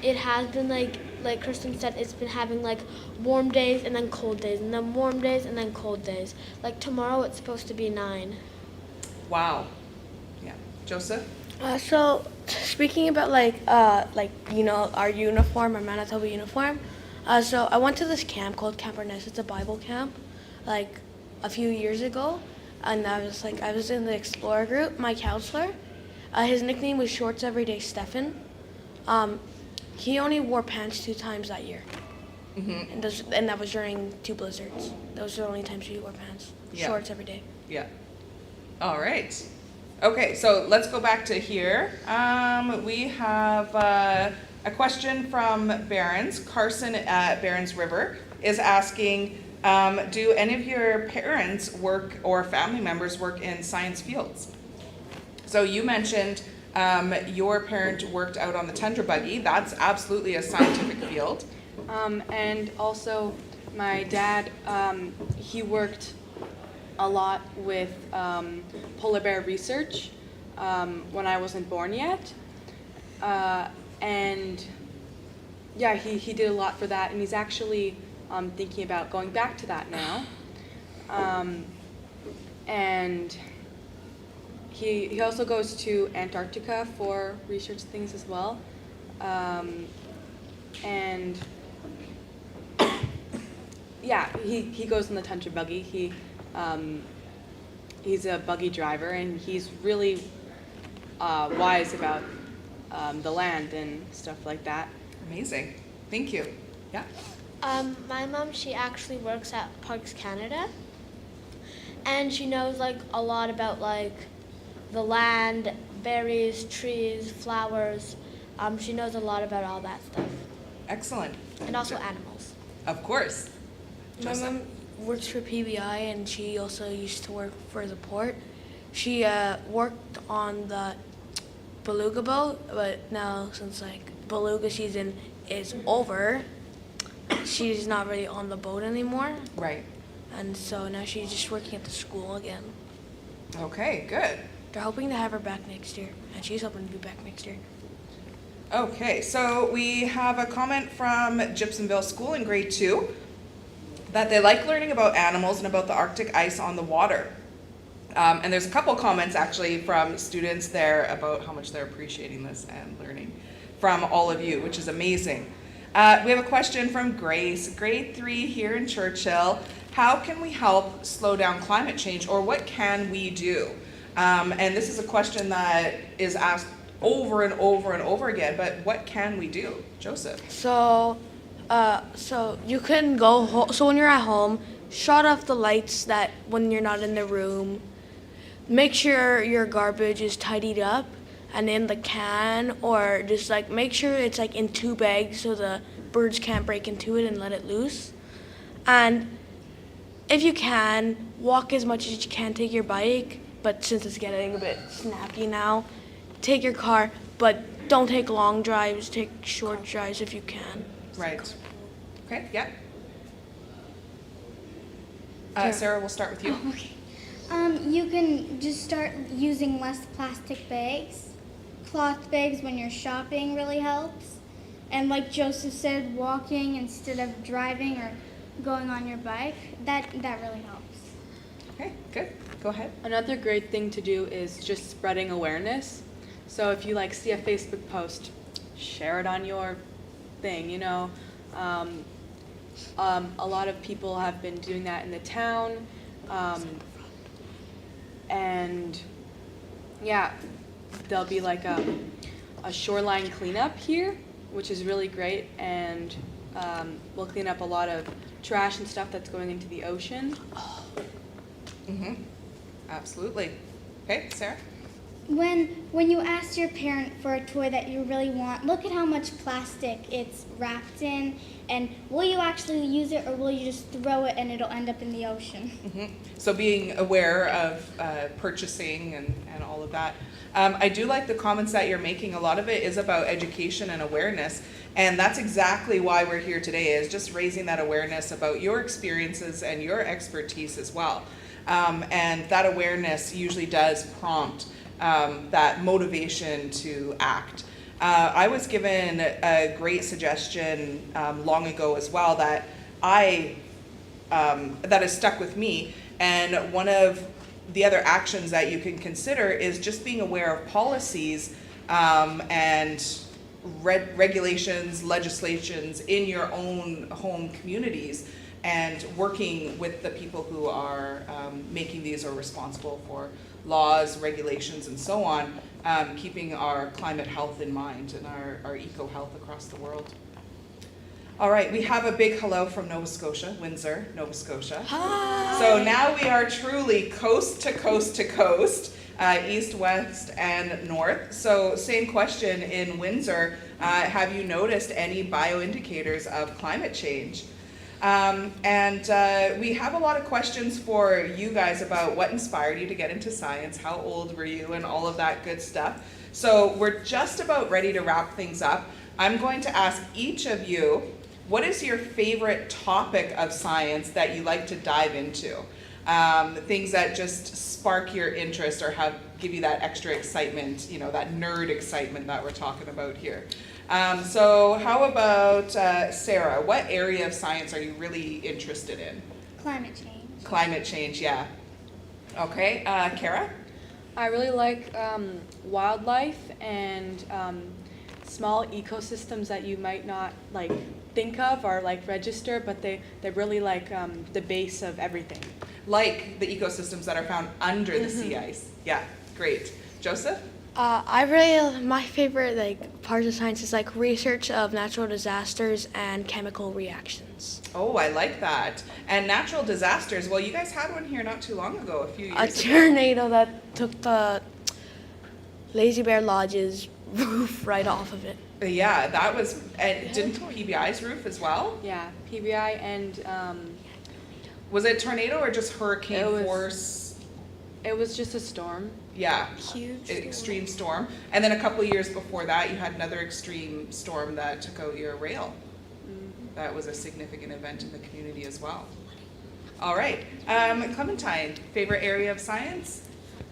it has been like Kristen said, it's been having like warm days and then cold days and then warm days and then cold days. Like tomorrow it's supposed to be 9. Wow. Yeah. Joseph? So speaking about like you know our uniform, our Manitoba uniform. So I went to this camp called Camp Ernest. It's a Bible camp, like a few years ago, and I was in the Explorer group. My counselor, his nickname was Shorts Everyday Stefan. He only wore pants 2 times that year, and that was during 2 blizzards. Those were the only times he wore pants. Yeah. Shorts every day. Yeah. All right. Okay, so let's go back to here. We have a question from Barron's. Carson at Barron's River is asking, do any of your parents work or family members work in science fields? So you mentioned your parent worked out on the tundra buggy. That's absolutely a scientific field. And also, my dad, he worked a lot with polar bear research when I wasn't born yet. And yeah, he did a lot for that, and he's actually thinking about going back to that now. And he also goes to Antarctica for research things as well. And yeah, he goes in the tundra buggy. He's a buggy driver, and he's really wise about the land and stuff like that. Amazing. Thank you. Yeah. My mom, she actually works at Parks Canada, and she knows like a lot about like the land, berries, trees, flowers. She knows a lot about all that stuff, Excellent. and also animals. Of course. My Joseph? mom works for PBI, and she also used to work for the port. She worked on the Beluga boat, but now since like Beluga season is over, she's not really on the boat anymore, Right. and so now she's just working at the school again. Okay, good. They're hoping to have her back next year, and she's hoping to be back next year. Okay, so we have a comment from Gibsonville School in grade 2 that they like learning about animals and about the Arctic ice on the water. And there's a couple comments actually from students there about how much they're appreciating this and learning from all of you, which is amazing. We have a question from Grace, grade 3 here in Churchill. How can we help slow down climate change, or what can we do? And this is a question that is asked over and over and over again, but what can we do? Joseph? So you can go so when you're at home, shut off the lights that when you're not in the room. Make sure your garbage is tidied up and in the can, or just like make sure it's like in 2 bags so the birds can't break into it and let it loose. And if you can, walk as much as you can, take your bike, but since it's getting a bit snappy now, take your car, but don't take long drives. Take short drives if you can. Right. Okay, yeah. Sarah, we'll start with you. Okay. You can just start using less plastic bags. Cloth bags when you're shopping really helps. And like Joseph said, walking instead of driving or going on your bike, that really helps. Okay, good. Go ahead. Another great thing to do is just spreading awareness. So if you like see a Facebook post, share it on your thing, you know. A lot of people have been doing that in the town. And yeah, there'll be like a shoreline cleanup here, which is really great. And we'll clean up a lot of trash and stuff that's going into the ocean. Mm-hmm. Absolutely. Okay, Sarah? When you ask your parent for a toy that you really want, look at how much plastic it's wrapped in, and will you actually use it or will you just throw it and it'll end up in the ocean? Mm-hmm. So being aware of purchasing and all of that. I do like the comments that you're making. A lot of it is about education and awareness, and that's exactly why we're here today, is just raising that awareness about your experiences and your expertise as well. And that awareness usually does prompt that motivation to act. I was given a great suggestion long ago as well that that has stuck with me, and one of the other actions that you can consider is just being aware of policies and regulations, legislations in your own home communities, and working with the people who are making these or responsible for laws, regulations, and so on, keeping our climate health in mind and our eco-health across the world. All right, we have a big hello from Nova Scotia, Windsor, Nova Scotia. Hi. So now we are truly coast to coast to coast, east, west, and north. So same question in Windsor, have you noticed any bioindicators of climate change? We have a lot of questions for you guys about what inspired you to get into science, how old were you, and all of that good stuff. So we're just about ready to wrap things up. I'm going to ask each of you, what is your favorite topic of science that you like to dive into? Things that just spark your interest or give you that extra excitement, you know, that nerd excitement that we're talking about here. So how about Sarah? What area of science are you really interested in? Climate change. Climate change, yeah. Okay, Kara? I really like wildlife and small ecosystems that you might not like think of or like register, but they're really like the base of everything. Like the ecosystems that are found under the sea ice. Yeah, great. Joseph? My favorite parts of science is like research of natural disasters and chemical reactions. Oh, I like that. And natural disasters, well, you guys had one here not too long ago, a few years A ago. tornado that took the Lazy Bear Lodge's roof right off of it. Yeah, that was, didn't PBI's roof as well? Yeah, PBI and Was it tornado or just hurricane It was- force? it was just a storm. Yeah, Huge extreme storm. And then a couple of years before that, you had another extreme storm that took out your rail. That was a significant event in the community as well. All right, Clementine, favorite area of science?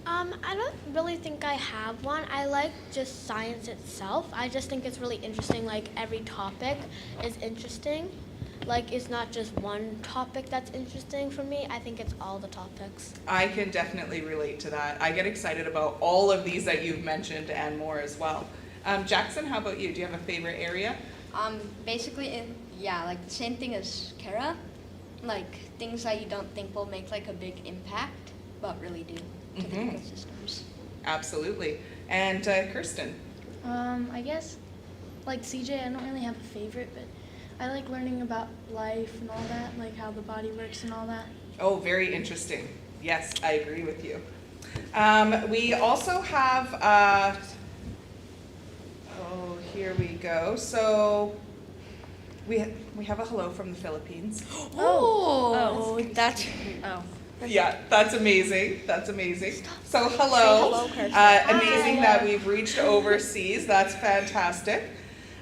I don't really think I have one. I like just science itself. I just think it's really interesting. Like every topic is interesting. Like it's not just one topic that's interesting for me. I think it's all the topics. I can definitely relate to that. I get excited about all of these that you've mentioned and more as well. Jackson, how about you? Do you have a favorite area? Basically, like the same thing as Kara. Like things that you don't think will make like a big impact, but really do to the ecosystems. Absolutely. And Kirsten? I guess, like CJ, I don't really have a favorite, but I like learning about life and all that, like how the body works and all that. Oh, very interesting. Yes, I agree with you. We also have, here we go. So we have a hello from the Philippines. Oh, that's Yeah, that's amazing. That's amazing. So hello. Amazing that we've reached overseas. That's fantastic.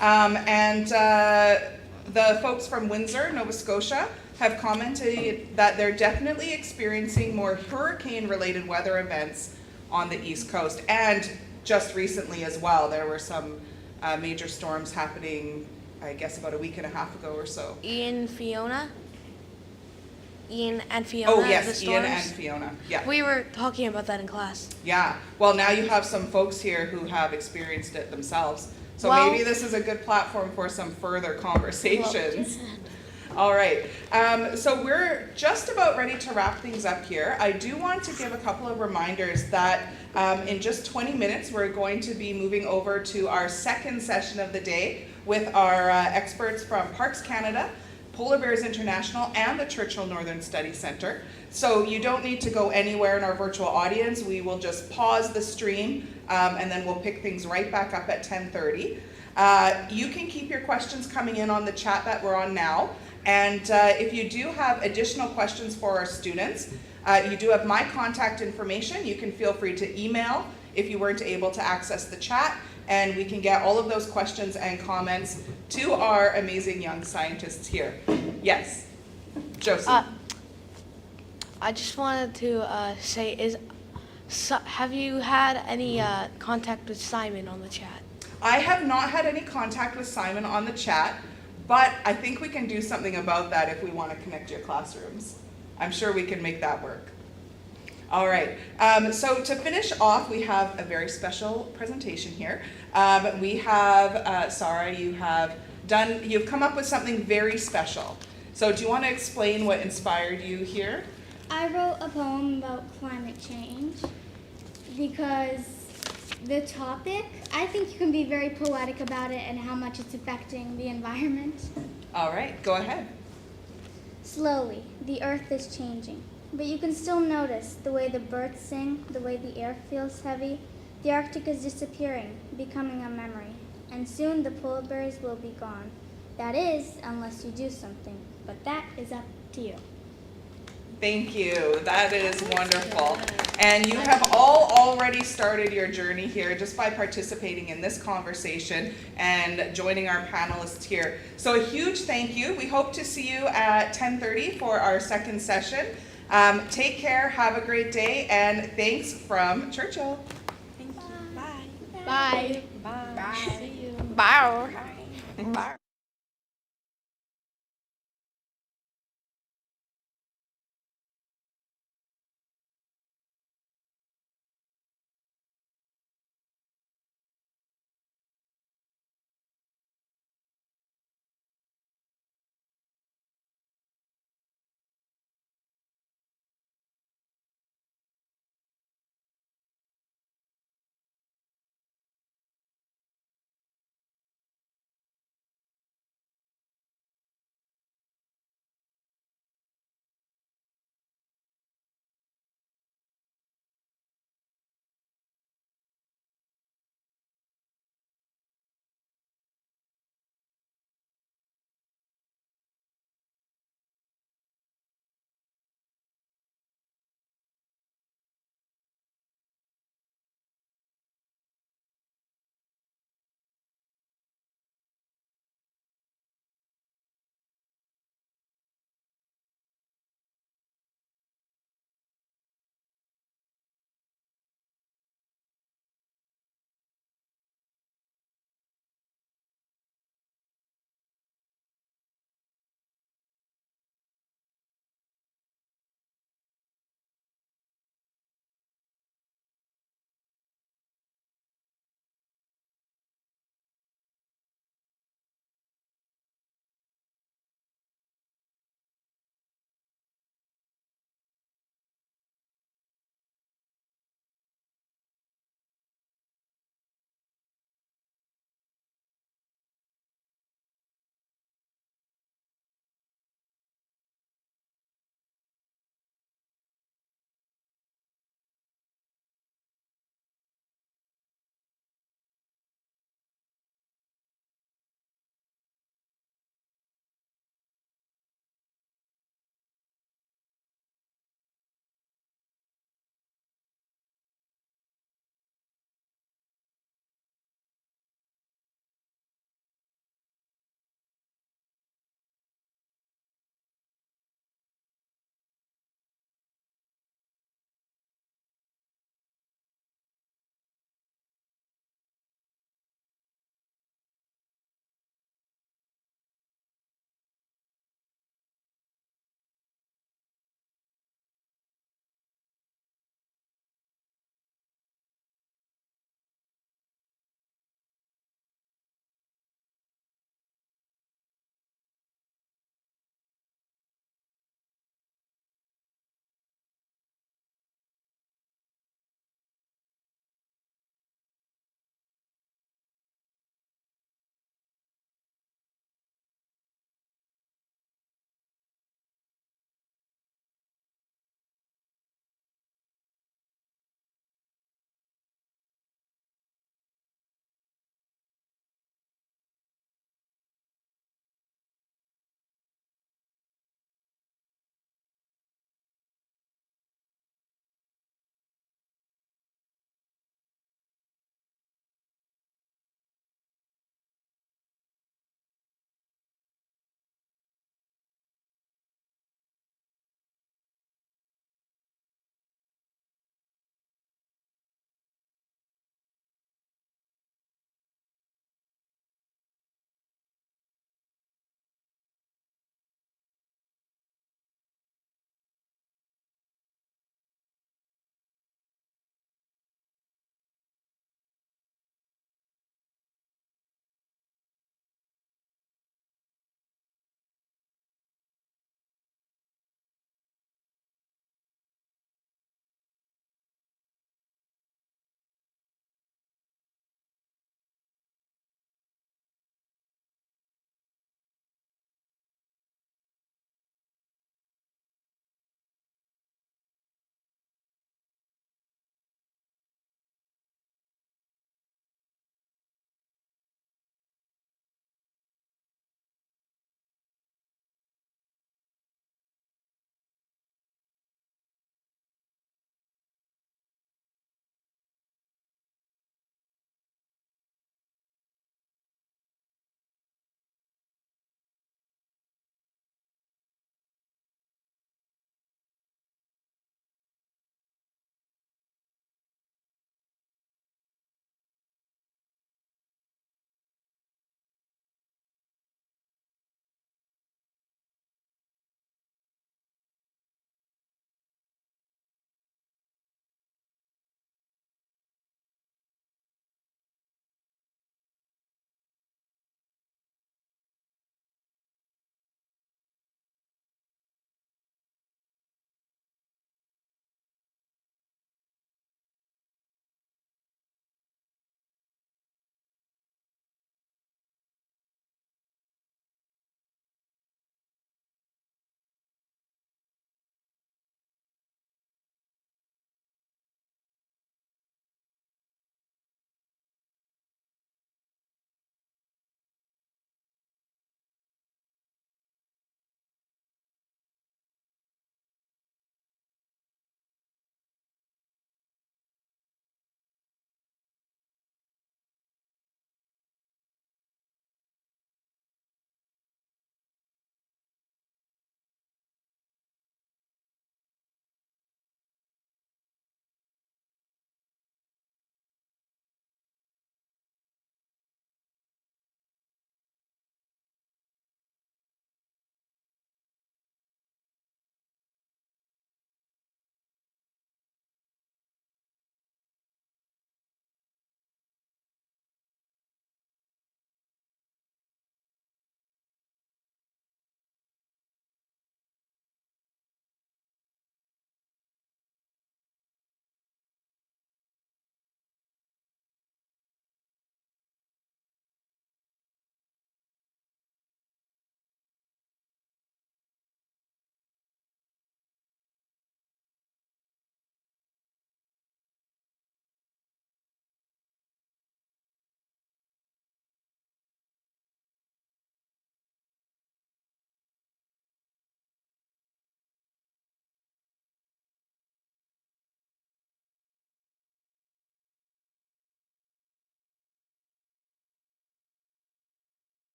The folks from Windsor, Nova Scotia, have commented that they're definitely experiencing more hurricane-related weather events on the East Coast, and just recently as well. There were some major storms happening, I guess, about a week and a half ago or so. Ian and Fiona. Oh the yes, storms. Ian and Fiona. Yeah. We were talking about that in class. Yeah. Well, now you have some folks here who have experienced it themselves. So Well- maybe this is a good platform for some further conversations. All right. So we're just about ready to wrap things up here. I do want to give a couple of reminders that in just 20 minutes, we're going to be moving over to our second session of the day with our experts from Parks Canada, Polar Bears International, and the Churchill Northern Study Centre. So you don't need to go anywhere in our virtual audience. We will just pause the stream and then we'll pick things right back up at 10:30. You can keep your questions coming in on the chat that we're on now. And if you do have additional questions for our students, you do have my contact information. You can feel free to email if you weren't able to access the chat, and we can get all of those questions and comments to our amazing young scientists here. Yes, Josie. I just wanted to say, have you had any contact with Simon on the chat? I have not had any contact with Simon on the chat, but I think we can do something about that if we want to connect your classrooms. I'm sure we can make that work. All right, so to finish off, we have a very special presentation here. We have, Sarah, you've come up with something very special. So do you want to explain what inspired you here? I wrote a poem about climate change because the topic, I think you can be very poetic about it and how much it's affecting the environment. All right, go ahead. Slowly, the earth is changing, but you can still notice the way the birds sing, the way the air feels heavy. The Arctic is disappearing, becoming a memory, and soon the polar bears will be gone. That is, unless you do something, but that is up to you. Thank you. That is wonderful. And you have all already started your journey here just by participating in this conversation and joining our panelists here. So a huge thank you. We hope to see you at 10:30 for our second session. Take care, have a great day, and thanks from Churchill. Thank you. Bye. Bye. Bye. See you. Bye. Bye.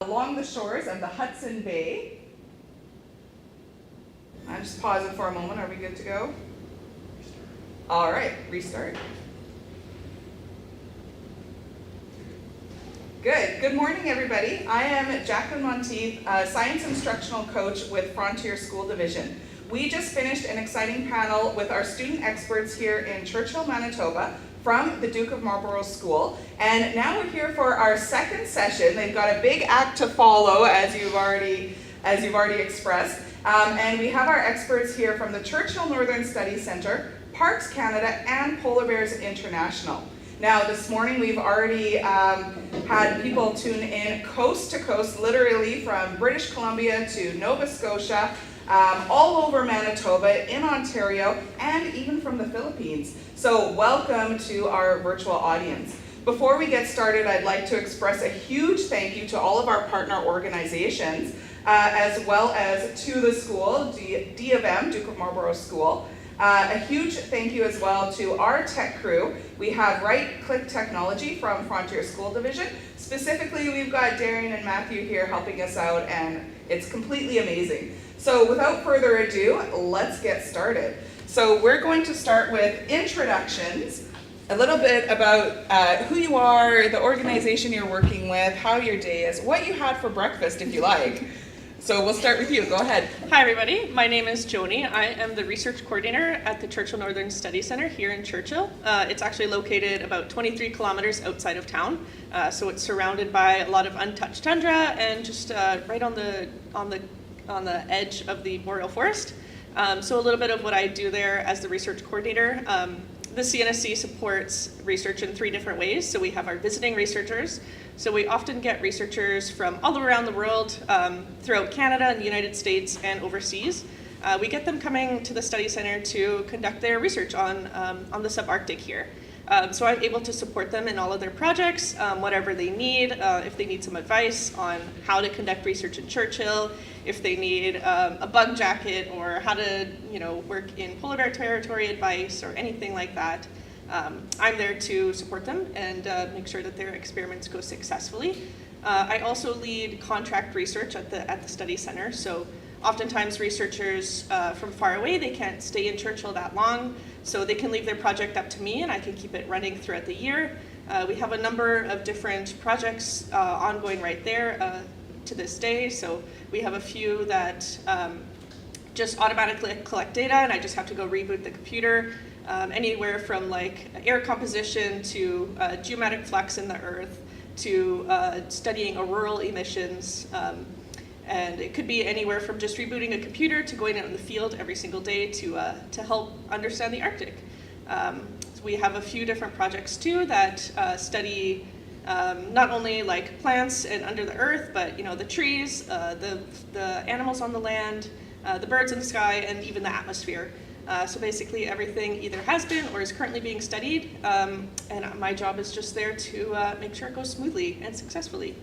along the shores of the Hudson Bay. I'm just pausing for a moment. Are we good to go? All right, restart. Good. Good morning, everybody. I am Jacqueline Monteith, Science Instructional Coach with Frontier School Division. We just finished an exciting panel with our student experts here in Churchill, Manitoba, from the Duke of Marlborough School. And now we're here for our second session. They've got a big act to follow, as you've already expressed. And we have our experts here from the Churchill Northern Study Centre, Parks Canada, and Polar Bears International. Now, this morning we've already had people tune in coast to coast, literally from British Columbia to Nova Scotia, all over Manitoba, in Ontario, and even from the Philippines. So welcome to our virtual audience. Before we get started, I'd like to express a huge thank you to all of our partner organizations, as well as to the school, D of M, Duke of Marlborough School. A huge thank you as well to our tech crew. We have Right Click Technology from Frontier School Division. Specifically, we've got Darian and Matthew here helping us out, and it's completely amazing. So without further ado, let's get started. So we're going to start with introductions, a little bit about who you are, the organization you're working with, how your day is, what you had for breakfast if you like. So we'll start with you, go ahead. Hi everybody, my name is Joni. I am the research coordinator at the Churchill Northern Study Centre here in Churchill. It's actually located about 23 kilometers outside of town. So it's surrounded by a lot of untouched tundra and just right on the edge of the boreal forest. So a little bit of what I do there as the research coordinator. The CNSC supports research in 3 different ways. So we have our visiting researchers. So we often get researchers from all around the world, throughout Canada and the United States and overseas. We get them coming to the study center to conduct their research on the subarctic here. So I'm able to support them in all of their projects, whatever they need, if they need some advice on how to conduct research in Churchill, if they need a bug jacket or how to work in polar bear territory advice or anything like that. I'm there to support them and make sure that their experiments go successfully. I also lead contract research at the study center. So oftentimes researchers from far away, they can't stay in Churchill that long, so they can leave their project up to me and I can keep it running throughout the year. We have a number of different projects ongoing right there to this day. So we have a few that just automatically collect data and I just have to go reboot the computer. Anywhere from like air composition to geometric flux in the earth to studying auroral emissions. And it could be anywhere from just rebooting a computer to going out in the field every single day to help understand the Arctic. So we have a few different projects too that study not only like plants and under the earth, but the trees, the animals on the land, the birds in the sky, and even the atmosphere. So basically everything either has been or is currently being studied, and my job is just there to make sure it goes smoothly and successfully.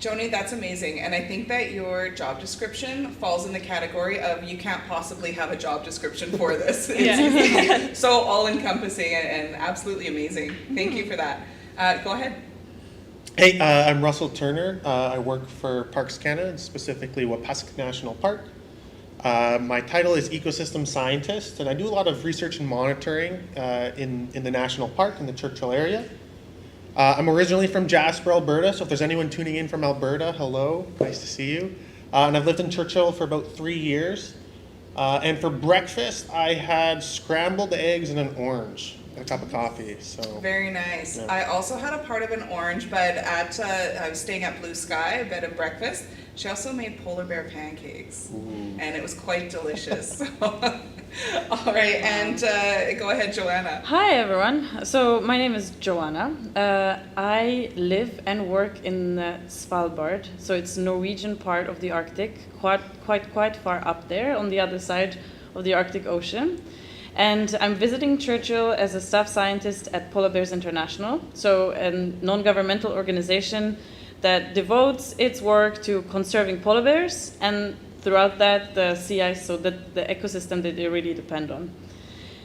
Joni, that's amazing, and I think that your job description falls in the category of you can't possibly have a job description for this. It's so all-encompassing and absolutely amazing. Thank you for that. Go ahead. Hey, I'm Russell Turner. I work for Parks Canada, and specifically Wapas National Park. My title is Ecosystem Scientist, and I do a lot of research and monitoring in the national park in the Churchill area. I'm originally from Jasper, Alberta, so if there's anyone tuning in from Alberta, hello, nice to see you. And I've lived in Churchill for about 3 years. And for breakfast, I had scrambled eggs and an orange, and a cup of coffee. So very nice. Yeah. I also had a part of an orange, but I was staying at Blue Sky, a bed and breakfast. She also made polar bear pancakes, and it was quite delicious. All right, and go ahead, Joanna. Hi everyone. So my name is Joanna. I live and work in Svalbard. So it's Norwegian part of the Arctic, quite far up there on the other side of the Arctic Ocean. And I'm visiting Churchill as a staff scientist at Polar Bears International, so a non-governmental organization that devotes its work to conserving polar bears and throughout that the sea ice, so that the ecosystem that they really depend on.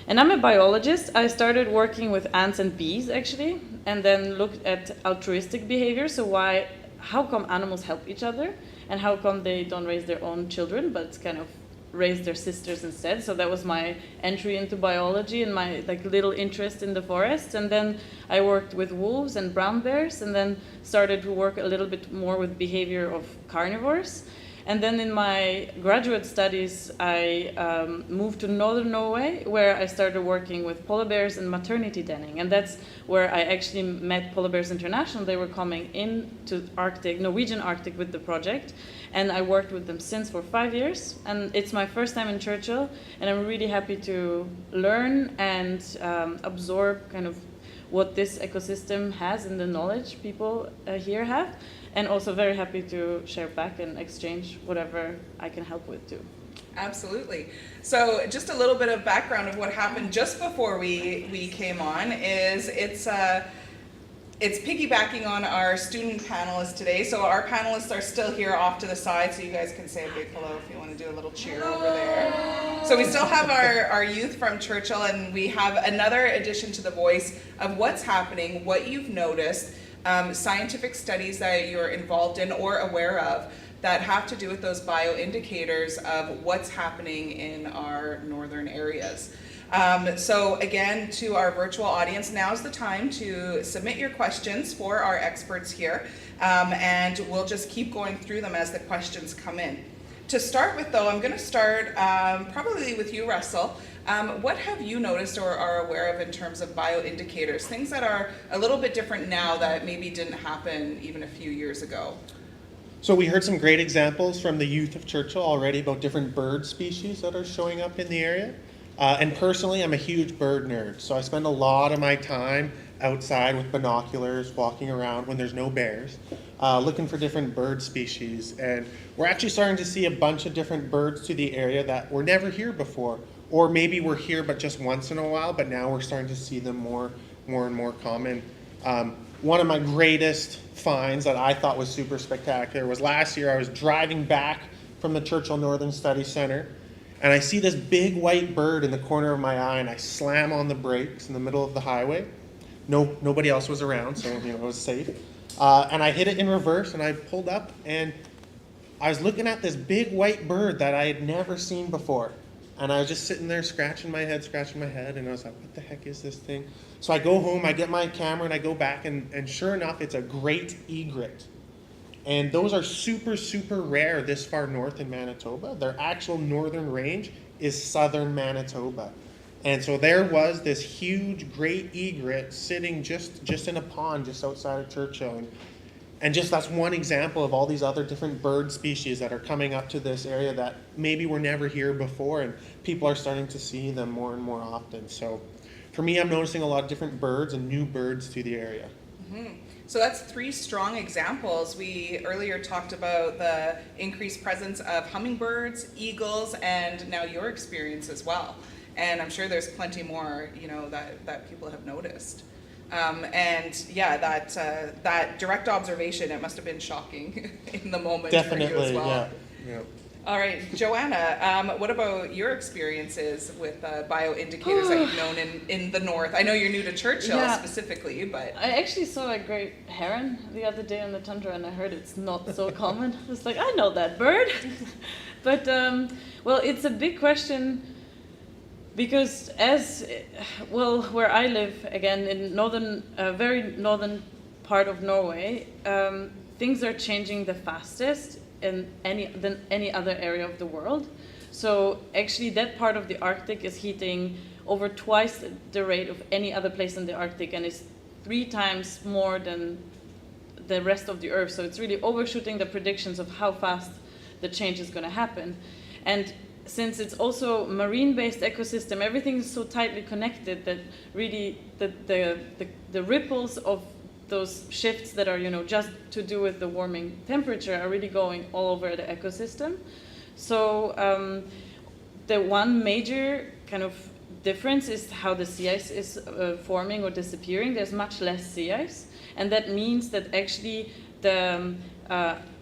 And I'm a biologist. I started working with ants and bees actually, and then looked at altruistic behavior, so why how come animals help each other, and how come they don't raise their own children, but kind of raise their sisters instead. So that was my entry into biology and my like little interest in the forest. And then I worked with wolves and brown bears, and then started to work a little bit more with behavior of carnivores. And then in my graduate studies, I moved to northern Norway, where I started working with polar bears and maternity denning. And that's where I actually met Polar Bears International. They were coming into Arctic, Norwegian Arctic with the project. And I worked with them since for 5 years. And it's my first time in Churchill. And I'm really happy to learn and absorb kind of what this ecosystem has and the knowledge people here have. And also very happy to share back and exchange whatever I can help with too. Absolutely. So just a little bit of background of what happened just before we came on is it's piggybacking on our student panelists today. So our panelists are still here off to the side, so you guys can say a big hello if you want to do a little cheer over there. So we still have our youth from Churchill, and we have another addition to the voice of what's happening, what you've noticed, scientific studies that you're involved in or aware of that have to do with those bioindicators of what's happening in our northern areas. So again, to our virtual audience, now's the time to submit your questions for our experts here, and we'll just keep going through them as the questions come in. To start with though, I'm going to start probably with you, Russell. What have you noticed or are aware of in terms of bioindicators, things that are a little bit different now that maybe didn't happen even a few years ago? So we heard some great examples from the youth of Churchill already about different bird species that are showing up in the area. And personally, I'm a huge bird nerd, so I spend a lot of my time outside with binoculars, walking around when there's no bears, looking for different bird species. And we're actually starting to see a bunch of different birds to the area that were never here before. Or maybe we're here but just once in a while, but now we're starting to see them more and more common. One of my greatest finds that I thought was super spectacular was last year I was driving back from the Churchill Northern Study Center, and I see this big white bird in the corner of my eye, and I slam on the brakes in the middle of the highway. Nobody else was around, so it was safe. And I hit it in reverse, and I pulled up, and I was looking at this big white bird that I had never seen before. And I was just sitting there scratching my head, and I was like, what the heck is this thing? So I go home, I get my camera, and I go back, and sure enough, it's a great egret. And those are super, super rare this far north in Manitoba. Their actual northern range is southern Manitoba. And so there was this huge great egret sitting just in a pond just outside of Churchill. And just that's one example of all these other different bird species that are coming up to this area that maybe were never here before, and people are starting to see them more and more often. So for me, I'm noticing a lot of different birds and new birds to the area. Mm-hmm. So that's 3 strong examples. We earlier talked about the increased presence of hummingbirds, eagles, and now your experience as well. And I'm sure there's plenty more, that people have noticed. And yeah, that direct observation, it must have been shocking in the moment. Definitely, for you as well. yeah. All right, Joanna, what about your experiences with bioindicators that you've known in the north? I know you're new to Churchill specifically, but... I actually saw a great heron the other day in the tundra, and I heard it's not so common. I was like, I know that bird. But, well, it's a big question because where I live, again, in very northern part of Norway, things are changing the fastest than any other area of the world. So actually that part of the Arctic is heating over twice the rate of any other place in the Arctic, and is 3 times more than the rest of the Earth. So it's really overshooting the predictions of how fast the change is going to happen. And since it's also marine-based ecosystem, everything is so tightly connected that really the ripples of those shifts that are, just to do with the warming temperature are really going all over the ecosystem. So the one major kind of difference is how the sea ice is forming or disappearing. There's much less sea ice, and that means that actually the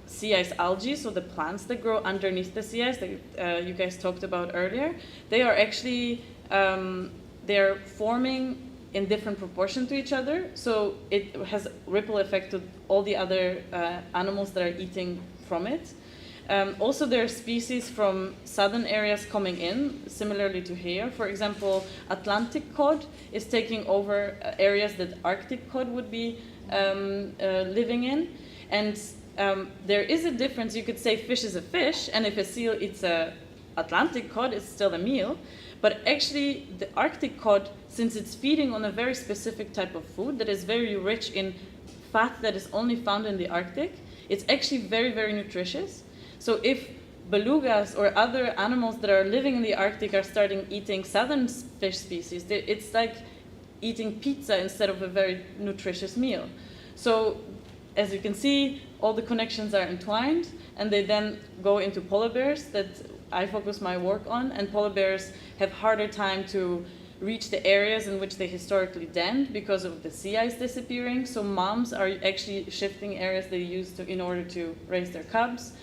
sea ice algae, so the plants that grow underneath the sea ice that you guys talked about earlier, they are actually they're forming in different proportion to each other, so it has ripple effect to all the other animals that are eating from it. Also, there are species from southern areas coming in, similarly to here. For example, Atlantic cod is taking over areas that Arctic cod would be living in. And there is a difference. You could say fish is a fish, and if a seal eats a Atlantic cod, it's still a meal. But actually, the Arctic cod, since it's feeding on a very specific type of food that is very rich in fat that is only found in the Arctic, it's actually very, very nutritious. So if belugas or other animals that are living in the Arctic are starting eating southern fish species, it's like eating pizza instead of a very nutritious meal. So as you can see, all the connections are entwined, and they then go into polar bears that I focus my work on, and polar bears have harder time to reach the areas in which they historically denned because of the sea ice disappearing. So moms are actually shifting areas they use to in order to raise their cubs.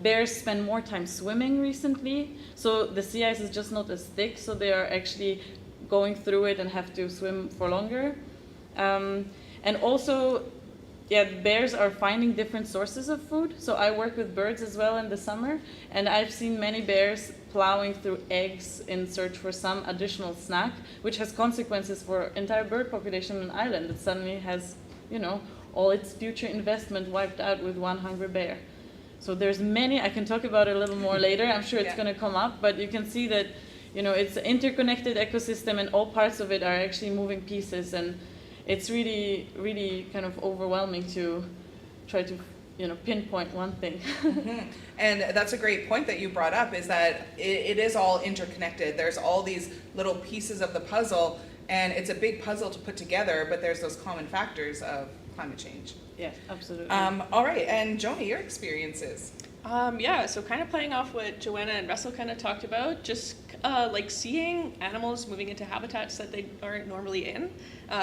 Bears spend more time swimming recently, so the sea ice is just not as thick, so they are actually going through it and have to swim for longer. And also, bears are finding different sources of food. So I work with birds as well in the summer, and I've seen many bears plowing through eggs in search for some additional snack, which has consequences for entire bird population on an island that suddenly has, all its future investment wiped out with one hungry bear. So there's many, I can talk about it a little more later, I'm sure it's going to come up, but you can see that, it's an interconnected ecosystem, and all parts of it are actually moving pieces, and it's really, really kind of overwhelming to try to, pinpoint one thing. Mm-hmm. And that's a great point that you brought up, is that it is all interconnected. There's all these little pieces of the puzzle, and it's a big puzzle to put together, but there's those common factors of climate change. Yes, absolutely. All right, and Joni, your experiences? So kind of playing off what Joanna and Russell kind of talked about, just like seeing animals moving into habitats that they aren't normally in.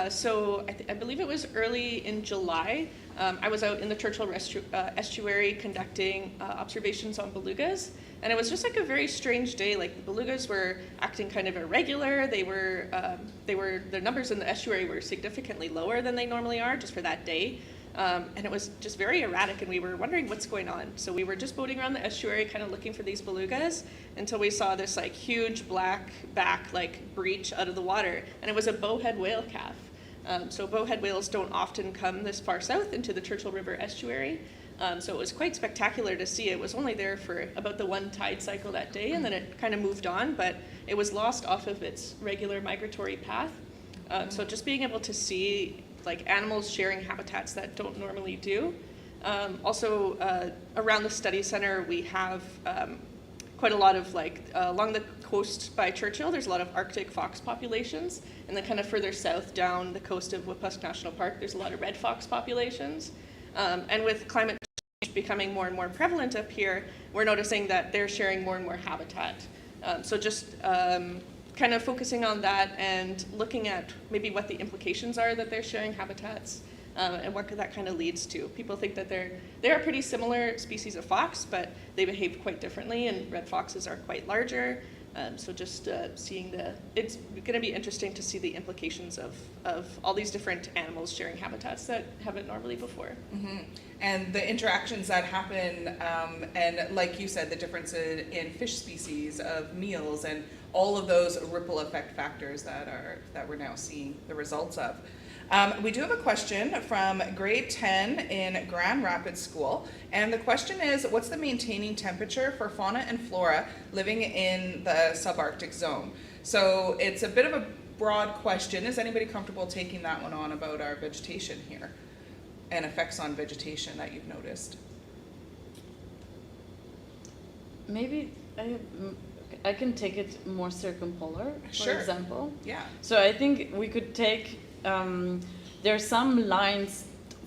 So I believe it was early in July. I was out in the Churchill estuary conducting observations on belugas, and it was just like a very strange day. Like the belugas were acting kind of irregular. Their numbers in the estuary were significantly lower than they normally are just for that day. And it was just very erratic, and we were wondering what's going on. So we were just boating around the estuary, kind of looking for these belugas, until we saw this like huge black back like breach out of the water, and it was a bowhead whale calf. So bowhead whales don't often come this far south into the Churchill River estuary. So it was quite spectacular to see. It was only there for about the one tide cycle that day, and then it kind of moved on, but it was lost off of its regular migratory path. So just being able to see like animals sharing habitats that don't normally do. Also, around the study center, we have quite a lot of along the coast by Churchill, there's a lot of Arctic fox populations, and then kind of further south down the coast of Wapas National Park, there's a lot of red fox populations. And with climate change becoming more and more prevalent up here, we're noticing that they're sharing more and more habitat. So just kind of focusing on that and looking at maybe what the implications are that they're sharing habitats, and what that kind of leads to. People think that they're a pretty similar species of fox, but they behave quite differently, and red foxes are quite larger. So just seeing it's going to be interesting to see the implications of all these different animals sharing habitats that haven't normally before. Mm-hmm. And the interactions that happen, and like you said, the difference in fish species, of meals, and all of those ripple effect factors that we're now seeing the results of. We do have a question from grade 10 in Grand Rapids School, and the question is, what's the maintaining temperature for fauna and flora living in the subarctic zone? So it's a bit of a broad question. Is anybody comfortable taking that one on about our vegetation here and effects on vegetation that you've noticed? Maybe I can take it more circumpolar, for example. Yeah. So I think we could take, there are some lines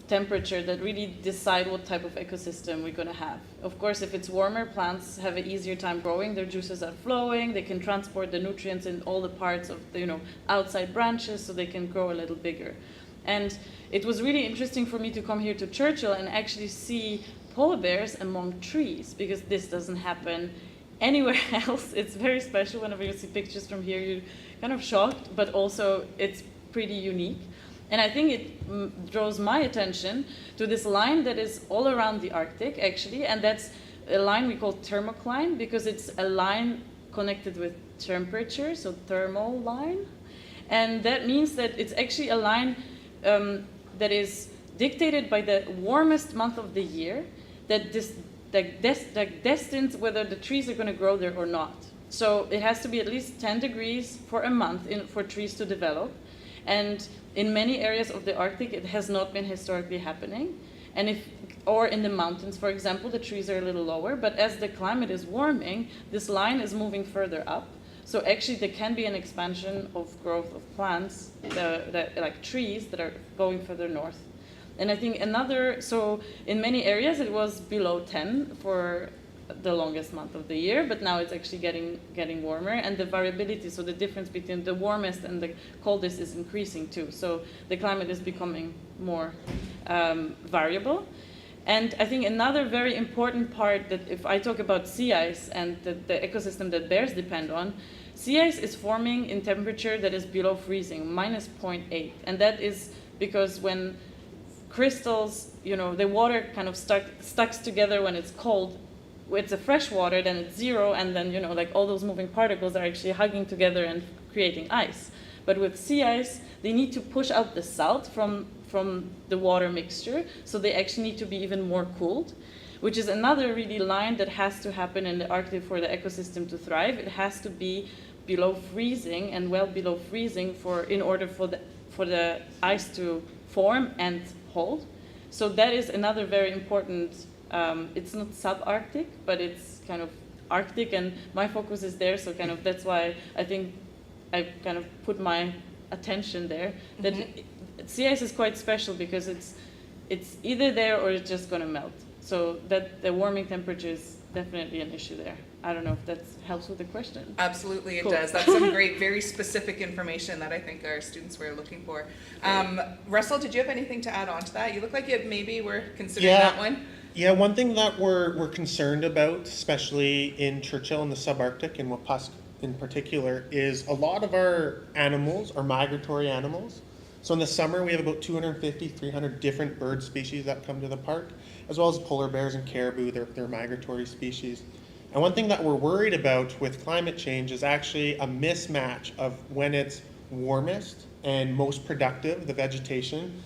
temperature that really decide what type of ecosystem we're going to have. Of course, if it's warmer, plants have an easier time growing, their juices are flowing, they can transport the nutrients in all the parts of the outside branches, so they can grow a little bigger. And it was really interesting for me to come here to Churchill and actually see polar bears among trees, because this doesn't happen anywhere else. It's very special. Whenever you see pictures from here, you're kind of shocked, but also it's pretty unique. And I think it draws my attention to this line that is all around the Arctic, actually, and that's a line we call thermocline, because it's a line connected with temperature, so thermal line. And that means that it's actually a line that is dictated by the warmest month of the year, that destines whether the trees are going to grow there or not. So it has to be at least 10 degrees for a month for trees to develop. And in many areas of the Arctic, it has not been historically happening. And or in the mountains, for example, the trees are a little lower, but as the climate is warming, this line is moving further up. So actually there can be an expansion of growth of plants, like trees that are going further north. And I think so in many areas it was below 10 for the longest month of the year, but now it's actually getting warmer, and the variability, so the difference between the warmest and the coldest is increasing too. So the climate is becoming more variable. And I think another very important part, that if I talk about sea ice and the ecosystem that bears depend on, sea ice is forming in temperature that is below freezing, minus 0.8. And that is because when crystals, the water kind of stucks together when it's cold, it's a fresh water, then it's zero, and then, like all those moving particles are actually hugging together and creating ice. But with sea ice, they need to push out the salt from the water mixture, so they actually need to be even more cooled, which is another really line that has to happen in the Arctic for the ecosystem to thrive. It has to be below freezing and well below freezing in order for the ice to form and hold. So that is another very important. It's not subarctic, but it's kind of Arctic, and my focus is there. So kind of that's why I think I kind of put my attention there. That sea ice is quite special because it's either there or it's just going to melt. So that the warming temperature is definitely an issue there. I don't know if that helps with the question. Absolutely, it Cool. does. That's some great, very specific information that I think our students were looking for. Russell, did you have anything to add on to that? You look like you maybe were considering that one. Yeah, one thing that we're concerned about, especially in Churchill and the subarctic, and Wapas in particular, is a lot of our animals are migratory animals. So in the summer, we have about 250, 300 different bird species that come to the park, as well as polar bears and caribou, they're migratory species. And one thing that we're worried about with climate change is actually a mismatch of when it's warmest and most productive, the vegetation,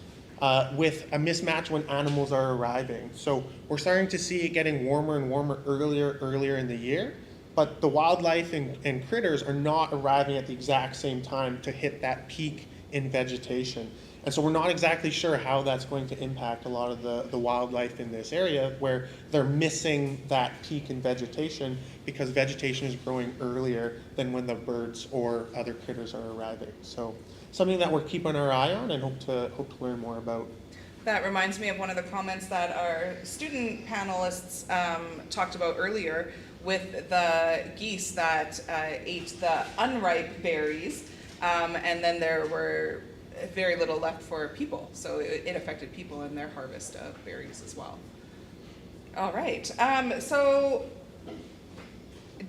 with a mismatch when animals are arriving. So we're starting to see it getting warmer and warmer earlier in the year, but the wildlife and critters are not arriving at the exact same time to hit that peak in vegetation. And so we're not exactly sure how that's going to impact a lot of the wildlife in this area, where they're missing that peak in vegetation because vegetation is growing earlier than when the birds or other critters are arriving. So something that we're keeping our eye on and hope to learn more about. That reminds me of one of the comments that our student panelists talked about earlier with the geese that ate the unripe berries, and then there were very little left for people. So it affected people in their harvest of berries as well. All right, so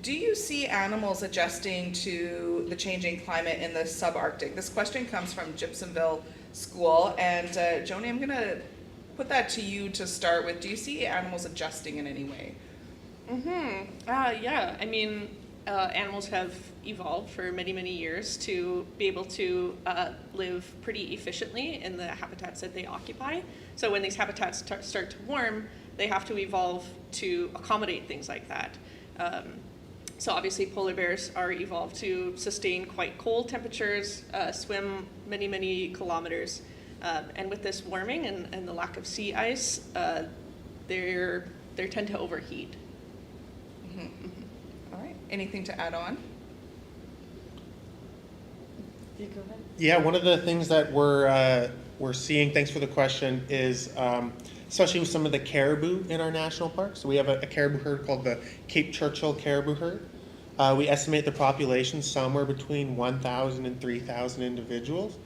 do you see animals adjusting to the changing climate in the subarctic? This question comes from Gibsonville School, and Joni, I'm gonna put that to you to start with. Do you see animals adjusting in any way? Yeah, I mean, animals have evolved for many, many years to be able to live pretty efficiently in the habitats that they occupy. So when these habitats start to warm, they have to evolve to accommodate things like that. So obviously polar bears are evolved to sustain quite cold temperatures, swim many, many kilometers. And with this warming and the lack of sea ice, they tend to overheat. All right, anything to add on? You go ahead. Yeah, one of the things that we're seeing, thanks for the question, is especially with some of the caribou in our national parks. So we have a caribou herd called the Cape Churchill caribou herd. We estimate the population somewhere between 1,000 and 3,000 individuals.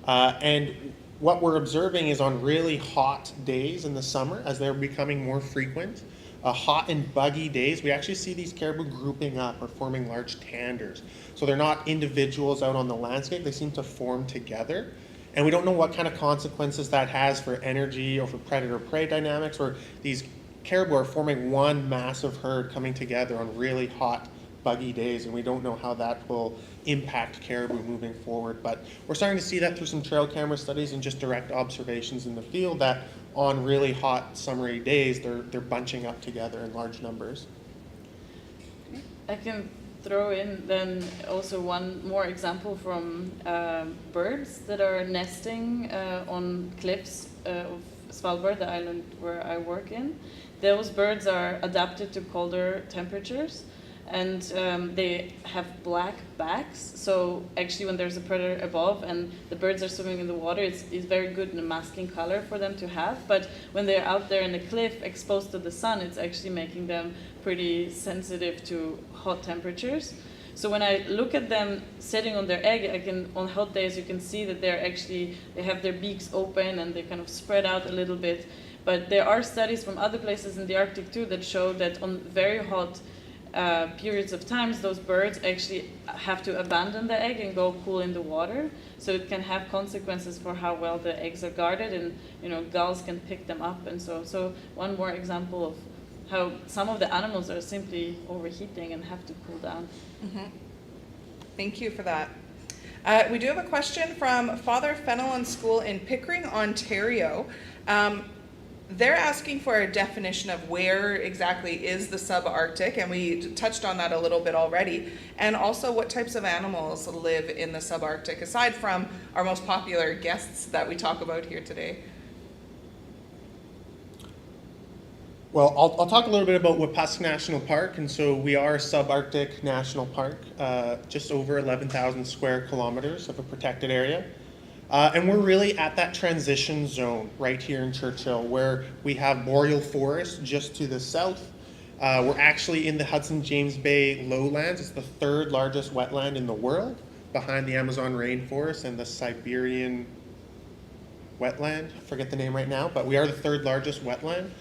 And what we're observing is on really hot days in the summer, as they're becoming more frequent, hot and buggy days, we actually see these caribou grouping up or forming large tanders. So they're not individuals out on the landscape, they seem to form together. And we don't know what kind of consequences that has for energy or for predator-prey dynamics, or these caribou are forming one massive herd coming together on really hot, buggy days, and we don't know how that will impact caribou moving forward. But we're starting to see that through some trail camera studies and just direct observations in the field, that on really hot, summery days, they're bunching up together in large numbers. I can throw in then also one more example from birds that are nesting on cliffs of Svalbard, the island where I work in. Those birds are adapted to colder temperatures, and they have black backs. So actually when there's a predator above and the birds are swimming in the water, it's very good in a masking color for them to have. But when they're out there in the cliff exposed to the sun, it's actually making them pretty sensitive to hot temperatures. So when I look at them sitting on their egg, on hot days you can see that they have their beaks open and they kind of spread out a little bit. But there are studies from other places in the Arctic too that show that on very hot periods of times, those birds actually have to abandon the egg and go cool in the water. So it can have consequences for how well the eggs are guarded, and gulls can pick them up. And so one more example of how some of the animals are simply overheating and have to cool down. Mm-hmm. Thank you for that. We do have a question from Father Fenelon School in Pickering, Ontario. They're asking for a definition of where exactly is the subarctic, and we touched on that a little bit already, and also what types of animals live in the subarctic, aside from our most popular guests that we talk about here today. Well, I'll talk a little bit about Wapas National Park, and so we are a subarctic national park, just over 11,000 square kilometers of a protected area. And we're really at that transition zone right here in Churchill, where we have boreal forest just to the south. We're actually in the Hudson James Bay lowlands. It's the third largest wetland in the world, behind the Amazon rainforest and the Siberian wetland. I forget the name right now, but we are the third largest wetland.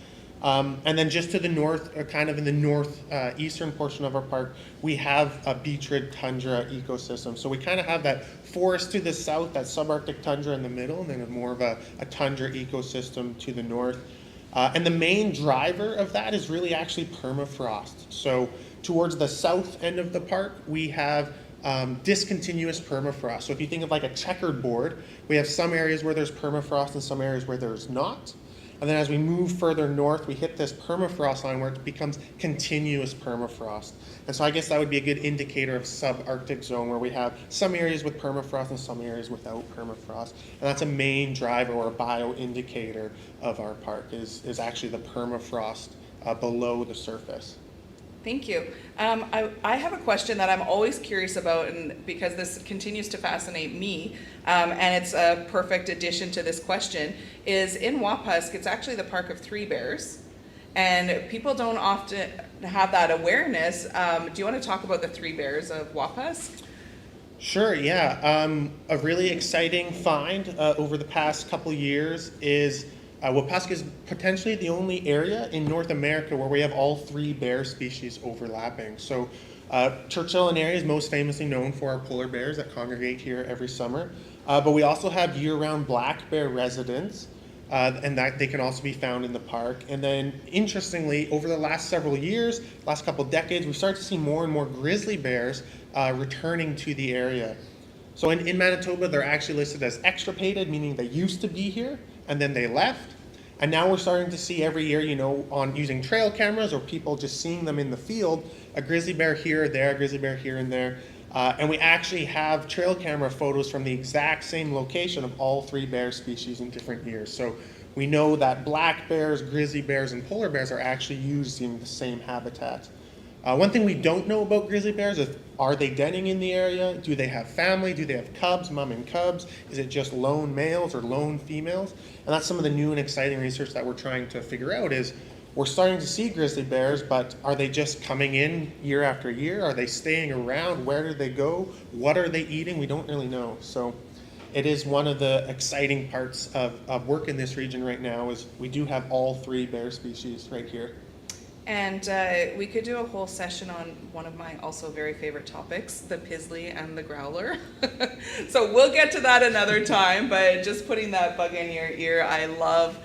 And then just to the north, kind of in the northeastern portion of our park, we have a beach-rid tundra ecosystem. So we kind of have that forest to the south, that subarctic tundra in the middle, and then more of a tundra ecosystem to the north. And the main driver of that is really actually permafrost. So towards the south end of the park, we have discontinuous permafrost. So if you think of like a checkered board, we have some areas where there's permafrost and some areas where there's not. And then as we move further north, we hit this permafrost line where it becomes continuous permafrost. And so I guess that would be a good indicator of subarctic zone, where we have some areas with permafrost and some areas without permafrost. And that's a main driver or a bioindicator of our park is actually the permafrost below the surface. Thank you. I have a question that I'm always curious about, and because this continues to fascinate me, and it's a perfect addition to this question, is in Wapas, it's actually the park of three bears, and people don't often have that awareness. Do you want to talk about the three bears of Wapas? Sure, yeah. A really exciting find over the past couple years is Wapaska is potentially the only area in North America where we have all three bear species overlapping. So Churchill and area is most famously known for our polar bears that congregate here every summer. But we also have year-round black bear residents, and that they can also be found in the park. And then interestingly, over the last several years, last couple decades, we've started to see more and more grizzly bears returning to the area. So in Manitoba, they're actually listed as extirpated, meaning they used to be here and then they left. And now we're starting to see every year, on using trail cameras or people just seeing them in the field, a grizzly bear here or there, a grizzly bear here and there. And we actually have trail camera photos from the exact same location of all three bear species in different years. So we know that black bears, grizzly bears, and polar bears are actually using the same habitat. One thing we don't know about grizzly bears is, are they denning in the area? Do they have family? Do they have cubs, mom and cubs? Is it just lone males or lone females? And that's some of the new and exciting research that we're trying to figure out is, we're starting to see grizzly bears, but are they just coming in year after year? Are they staying around? Where do they go? What are they eating? We don't really know. So it is one of the exciting parts of work in this region right now is we do have all three bear species right here. And we could do a whole session on one of my also very favorite topics, the pizzly and the growler. So we'll get to that another time, but just putting that bug in your ear, I love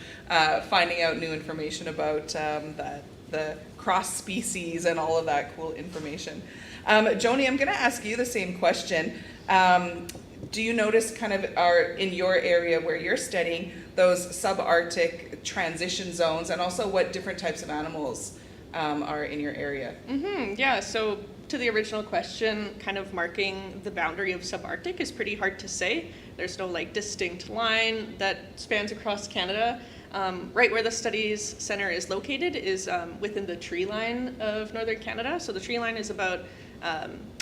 finding out new information about the cross species and all of that cool information. Joni, I'm gonna ask you the same question. Do you notice kind of in your area where you're studying those subarctic transition zones, and also what different types of animals are in your area? Yeah, so to the original question, kind of marking the boundary of subarctic is pretty hard to say. There's no like distinct line that spans across Canada. Right where the studies center is located is within the tree line of northern Canada. So the tree line is about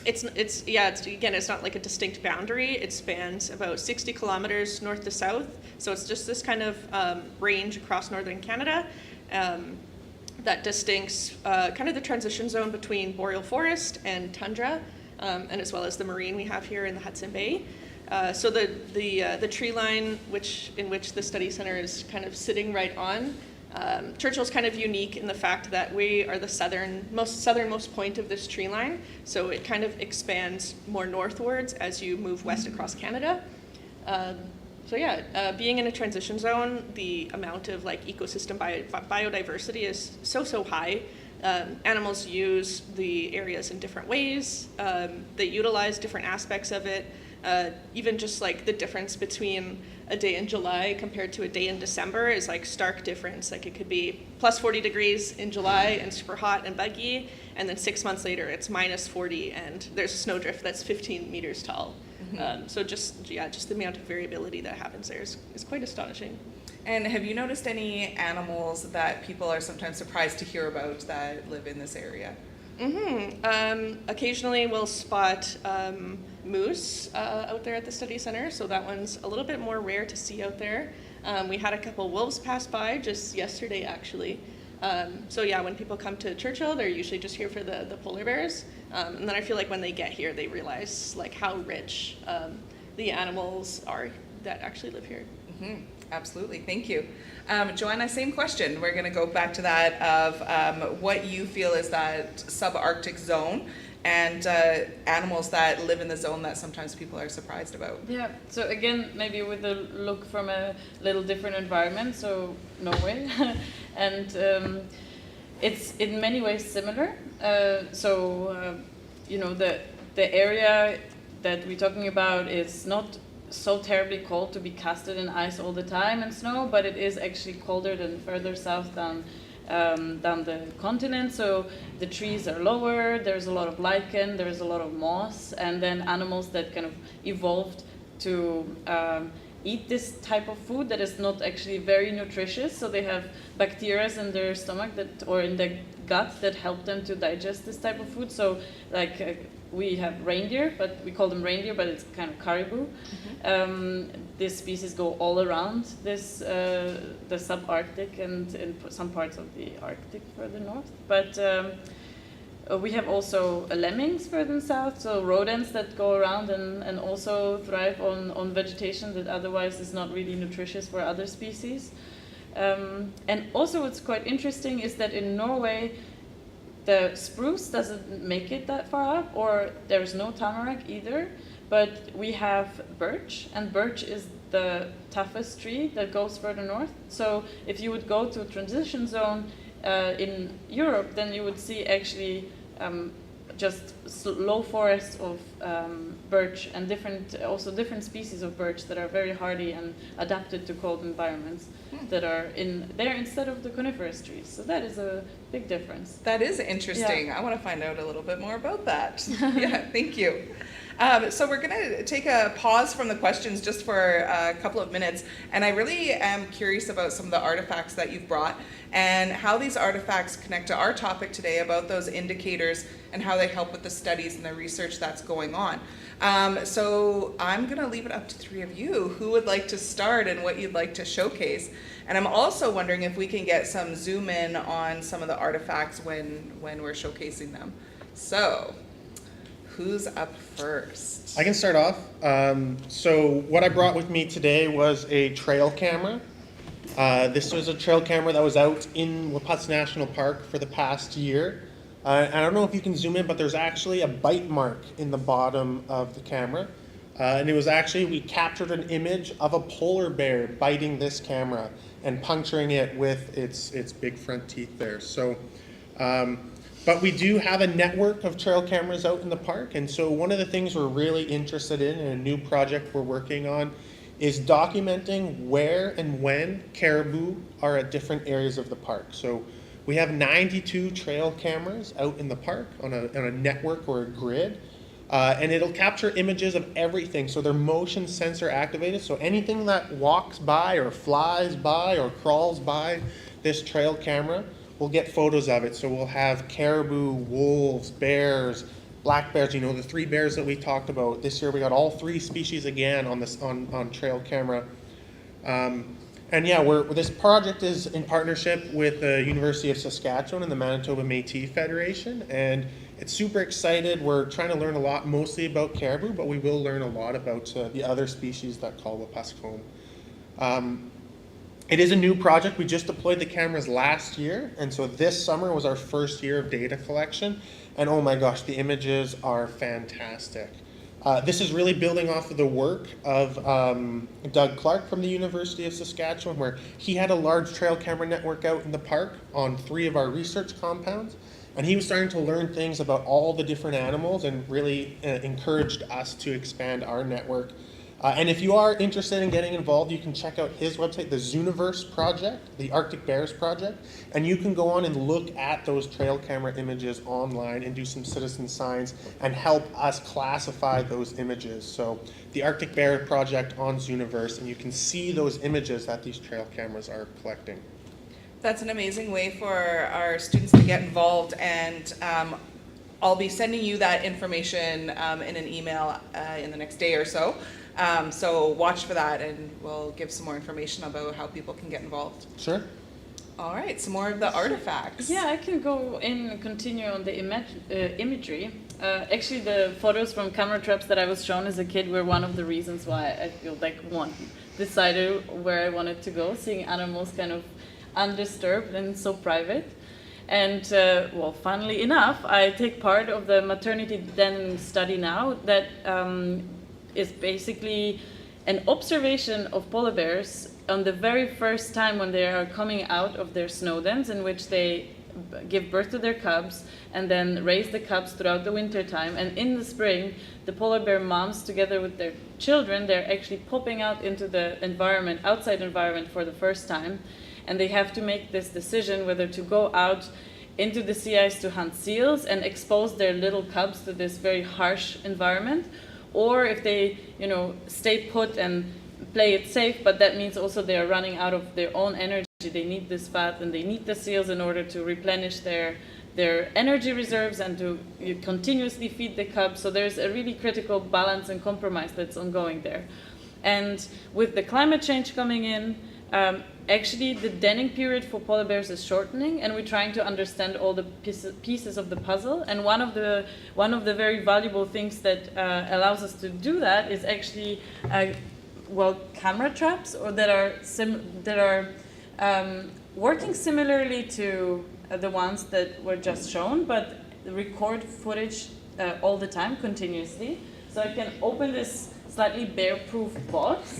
it's not like a distinct boundary. It spans about 60 kilometers north to south. So it's just this kind of range across northern Canada that distincts kind of the transition zone between boreal forest and tundra, and as well as the marine we have here in the Hudson Bay. So the tree line in which the study center is kind of sitting right on, Churchill's kind of unique in the fact that we are the southernmost point of this tree line, so it kind of expands more northwards as you move west across Canada. Being in a transition zone, the amount of like ecosystem biodiversity is so high. Animals use the areas in different ways. They utilize different aspects of it. Even just like the difference between a day in July compared to a day in December is like stark difference. Like it could be plus 40 degrees in July and super hot and buggy, and then 6 months later it's minus 40 and there's a snowdrift that's 15 meters tall. So just the amount of variability that happens there is quite astonishing. And have you noticed any animals that people are sometimes surprised to hear about that live in this area? Occasionally we'll spot moose out there at the study center, so that one's a little bit more rare to see out there. We had a couple wolves pass by just yesterday, actually. When people come to Churchill, they're usually just here for the polar bears. And then I feel like when they get here, they realize like how rich the animals are that actually live here. Absolutely, thank you. Joanna, same question. We're gonna go back to that of what you feel is that subarctic zone and animals that live in the zone that sometimes people are surprised about. Yeah, so again, maybe with a look from a little different environment, so Norway. And it's in many ways similar. The area that we're talking about is not so terribly cold to be casted in ice all the time and snow, but it is actually colder than further south down the continent. So the trees are lower, there's a lot of lichen, there's a lot of moss, and then animals that kind of evolved to eat this type of food that is not actually very nutritious. So they have bacteria in their stomach or in their gut that help them to digest this type of food. So we have reindeer, but we call them reindeer, but it's kind of caribou. This species go all around the subarctic and in some parts of the Arctic further north. But we have also lemmings further south, so rodents that go around and also thrive on vegetation that otherwise is not really nutritious for other species. And also what's quite interesting is that in Norway, the spruce doesn't make it that far up, or there's no tamarack either, but we have birch, and birch is the toughest tree that goes further north. So if you would go to a transition zone in Europe, then you would see actually just low forests of birch and different species of birch that are very hardy and adapted to cold environments that are in there instead of the coniferous trees. So that is a big difference. That is interesting. Yeah. I want to find out a little bit more about that. Yeah, thank you. So we're going to take a pause from the questions just for a couple of minutes, and I really am curious about some of the artifacts that you've brought and how these artifacts connect to our topic today about those indicators and how they help with the studies and the research that's going on. So I'm going to leave it up to three of you. Who would like to start and what you'd like to showcase? And I'm also wondering if we can get some zoom in on some of the artifacts when we're showcasing them. So who's up first? I can start off. So what I brought with me today was a trail camera. This was a trail camera that was out in Wapas National Park for the past year. I don't know if you can zoom in, but there's actually a bite mark in the bottom of the camera. And it was actually, we captured an image of a polar bear biting this camera and puncturing it with its big front teeth there. So, but we do have a network of trail cameras out in the park. And so one of the things we're really interested in a new project we're working on, is documenting where and when caribou are at different areas of the park. So we have 92 trail cameras out in the park on a network or a grid. And it'll capture images of everything. So they're motion sensor activated. So anything that walks by or flies by or crawls by this trail camera, we'll get photos of it. So we'll have caribou, wolves, bears, black bears, you know, the 3 bears that we talked about. This year we got all 3 species again on this on trail camera. And yeah, this project is in partnership with the University of Saskatchewan and the Manitoba Métis Federation, and it's super excited. We're trying to learn a lot, mostly about caribou, but we will learn a lot about the other species that call Wapas home. It is a new project. We just deployed the cameras last year, and so this summer was our first year of data collection, and oh my gosh, the images are fantastic. This is really building off of the work of Doug Clark from the University of Saskatchewan, where he had a large trail camera network out in the park on 3 of our research compounds. And he was starting to learn things about all the different animals and really encouraged us to expand our network. And if you are interested in getting involved, you can check out his website, the Zuniverse project, the Arctic Bears project, and you can go on and look at those trail camera images online and do some citizen science and help us classify those images. So the Arctic Bear project on Zuniverse, and you can see those images that these trail cameras are collecting. That's an amazing way for our students to get involved, and I'll be sending you that information in an email in the next day or so. So watch for that, and we'll give some more information about how people can get involved. Sure. All right, some more of the artifacts. Yeah, I can go in and continue on the imagery. Actually, the photos from camera traps that I was shown as a kid were one of the reasons why I feel like decided where I wanted to go, seeing animals kind of undisturbed and so private. And well, funnily enough, I take part of the maternity den study now that is basically an observation of polar bears on the very first time when they are coming out of their snow dens, in which they give birth to their cubs and then raise the cubs throughout the winter time. And in the spring, the polar bear moms, together with their children, they're actually popping out into the environment, outside environment, for the first time. And they have to make this decision whether to go out into the sea ice to hunt seals and expose their little cubs to this very harsh environment, or if they, stay put and play it safe, but that means also they are running out of their own energy. They need this fat and they need the seals in order to replenish their energy reserves and to continuously feed the cubs. So there's a really critical balance and compromise that's ongoing there. And with the climate change coming in, actually the denning period for polar bears is shortening, and we're trying to understand all the pieces of the puzzle. And one of the very valuable things that allows us to do that is actually camera traps, or that are working similarly to the ones that were just shown, but record footage all the time, continuously. So I can open this slightly bear-proof box.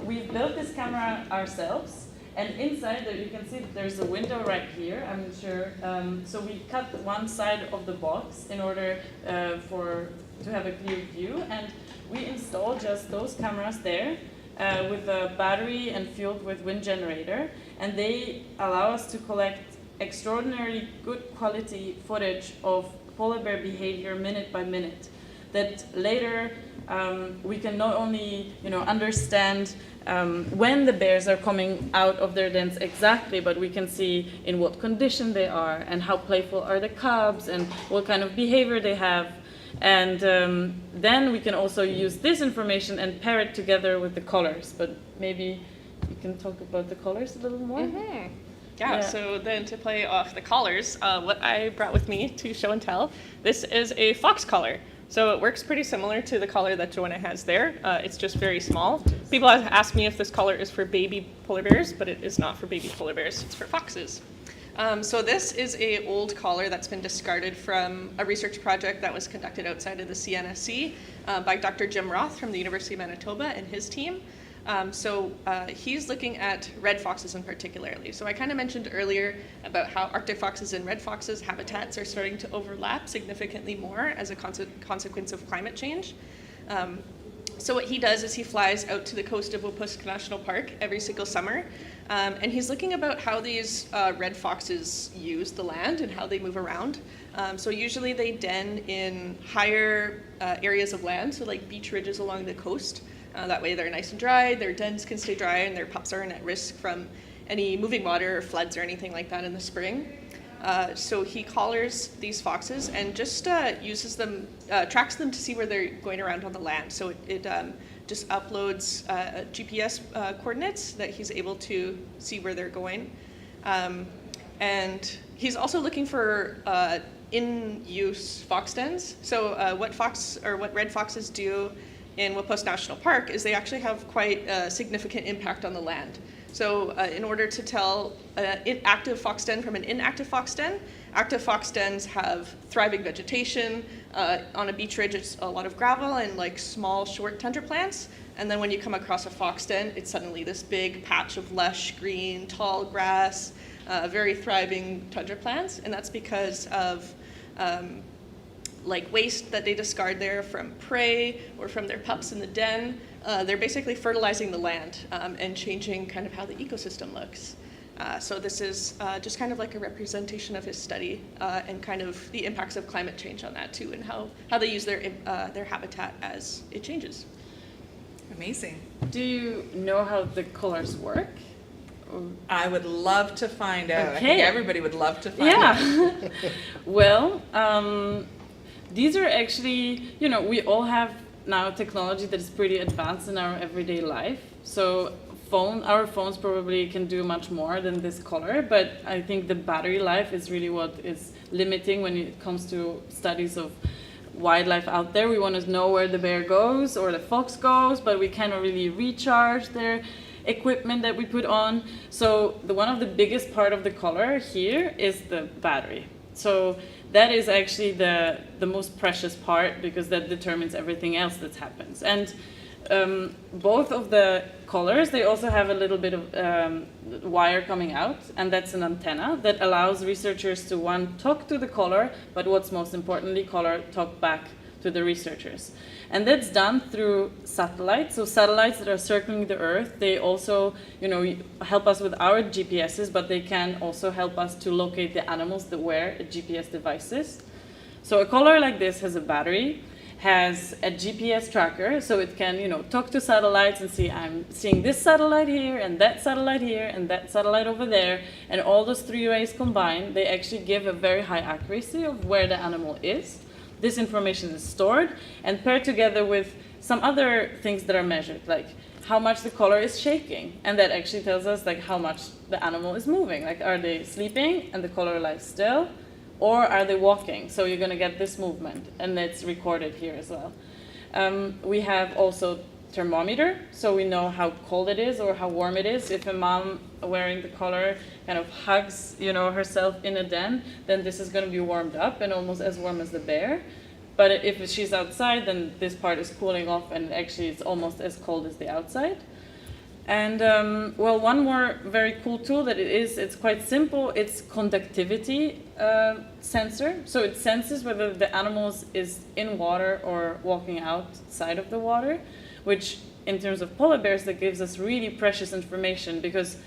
We've built this camera ourselves, and inside there you can see that there's a window right here. I'm sure. So we cut one side of the box in order to have a clear view, and we installed just those cameras there with a battery and fueled with wind generator, and they allow us to collect extraordinarily good quality footage of polar bear behavior minute by minute. That later we can not only understand when the bears are coming out of their dens exactly, but we can see in what condition they are and how playful are the cubs and what kind of behavior they have. And then we can also use this information and pair it together with the colors. But maybe you can talk about the colors a little more. Mm-hmm. Yeah, so then to play off the collars, what I brought with me to show and tell, this is a fox collar. So it works pretty similar to the collar that Joanna has there. It's just very small. People have asked me if this collar is for baby polar bears, but it is not for baby polar bears. It's for foxes. So this is an old collar that's been discarded from a research project that was conducted outside of the CNSC by Dr. Jim Roth from the University of Manitoba and his team. He's looking at red foxes in particularly. So I kind of mentioned earlier about how Arctic foxes and red foxes habitats are starting to overlap significantly more as a consequence of climate change. So what he does is he flies out to the coast of Wapas National Park every single summer, and he's looking about how these red foxes use the land and how they move around. So usually they den in higher areas of land, so like beach ridges along the coast. That way they're nice and dry, their dens can stay dry, and their pups aren't at risk from any moving water or floods or anything like that in the spring. So he collars these foxes and just uses them, tracks them to see where they're going around on the land. So it just uploads GPS coordinates that he's able to see where they're going. And he's also looking for in-use fox dens. So what red foxes do in Wapas National Park is they actually have quite a significant impact on the land. So in order to tell an active fox den from an inactive fox den, active fox dens have thriving vegetation. On a beach ridge, it's a lot of gravel and like small, short tundra plants. And then when you come across a fox den, it's suddenly this big patch of lush, green, tall grass, very thriving tundra plants. And that's because of like waste that they discard there from prey or from their pups in the den. They're basically fertilizing the land and changing kind of how the ecosystem looks. So this is just kind of like a representation of his study and kind of the impacts of climate change on that too, and how they use their habitat as it changes. Amazing. Do you know how the collars work? I would love to find out. I Okay. think everybody would love to find out. Yeah. Well, these are actually, we all have now technology that is pretty advanced in our everyday life. So our phones probably can do much more than this collar, but I think the battery life is really what is limiting when it comes to studies of wildlife out there. We want to know where the bear goes or the fox goes, but we cannot really recharge their equipment that we put on. So one of the biggest part of the collar here is the battery. So that is actually the most precious part, because that determines everything else that happens. And both of the collars, they also have a little bit of wire coming out, and that's an antenna that allows researchers to talk to the collar, but what's most importantly, collar talk back to the researchers. And that's done through satellites. So satellites that are circling the Earth, they also, help us with our GPSs, but they can also help us to locate the animals that wear GPS devices. So a collar like this has a battery, has a GPS tracker, so it can, talk to satellites and see, I'm seeing this satellite here, and that satellite here, and that satellite over there, and all those three ways combined, they actually give a very high accuracy of where the animal is. This information is stored and paired together with some other things that are measured, like how much the collar is shaking, and that actually tells us like how much the animal is moving. Like, are they sleeping and the collar lies still, or are they walking? So you're going to get this movement, and it's recorded here as well. We have also thermometer, so we know how cold it is or how warm it is. If a mom wearing the collar kind of hugs, herself in a den, then this is going to be warmed up and almost as warm as the bear. But if she's outside, then this part is cooling off, and actually it's almost as cold as the outside. And one more very cool tool that it's quite simple. It's conductivity sensor. So it senses whether the animal is in water or walking outside of the water, which in terms of polar bears, that gives us really precious information, because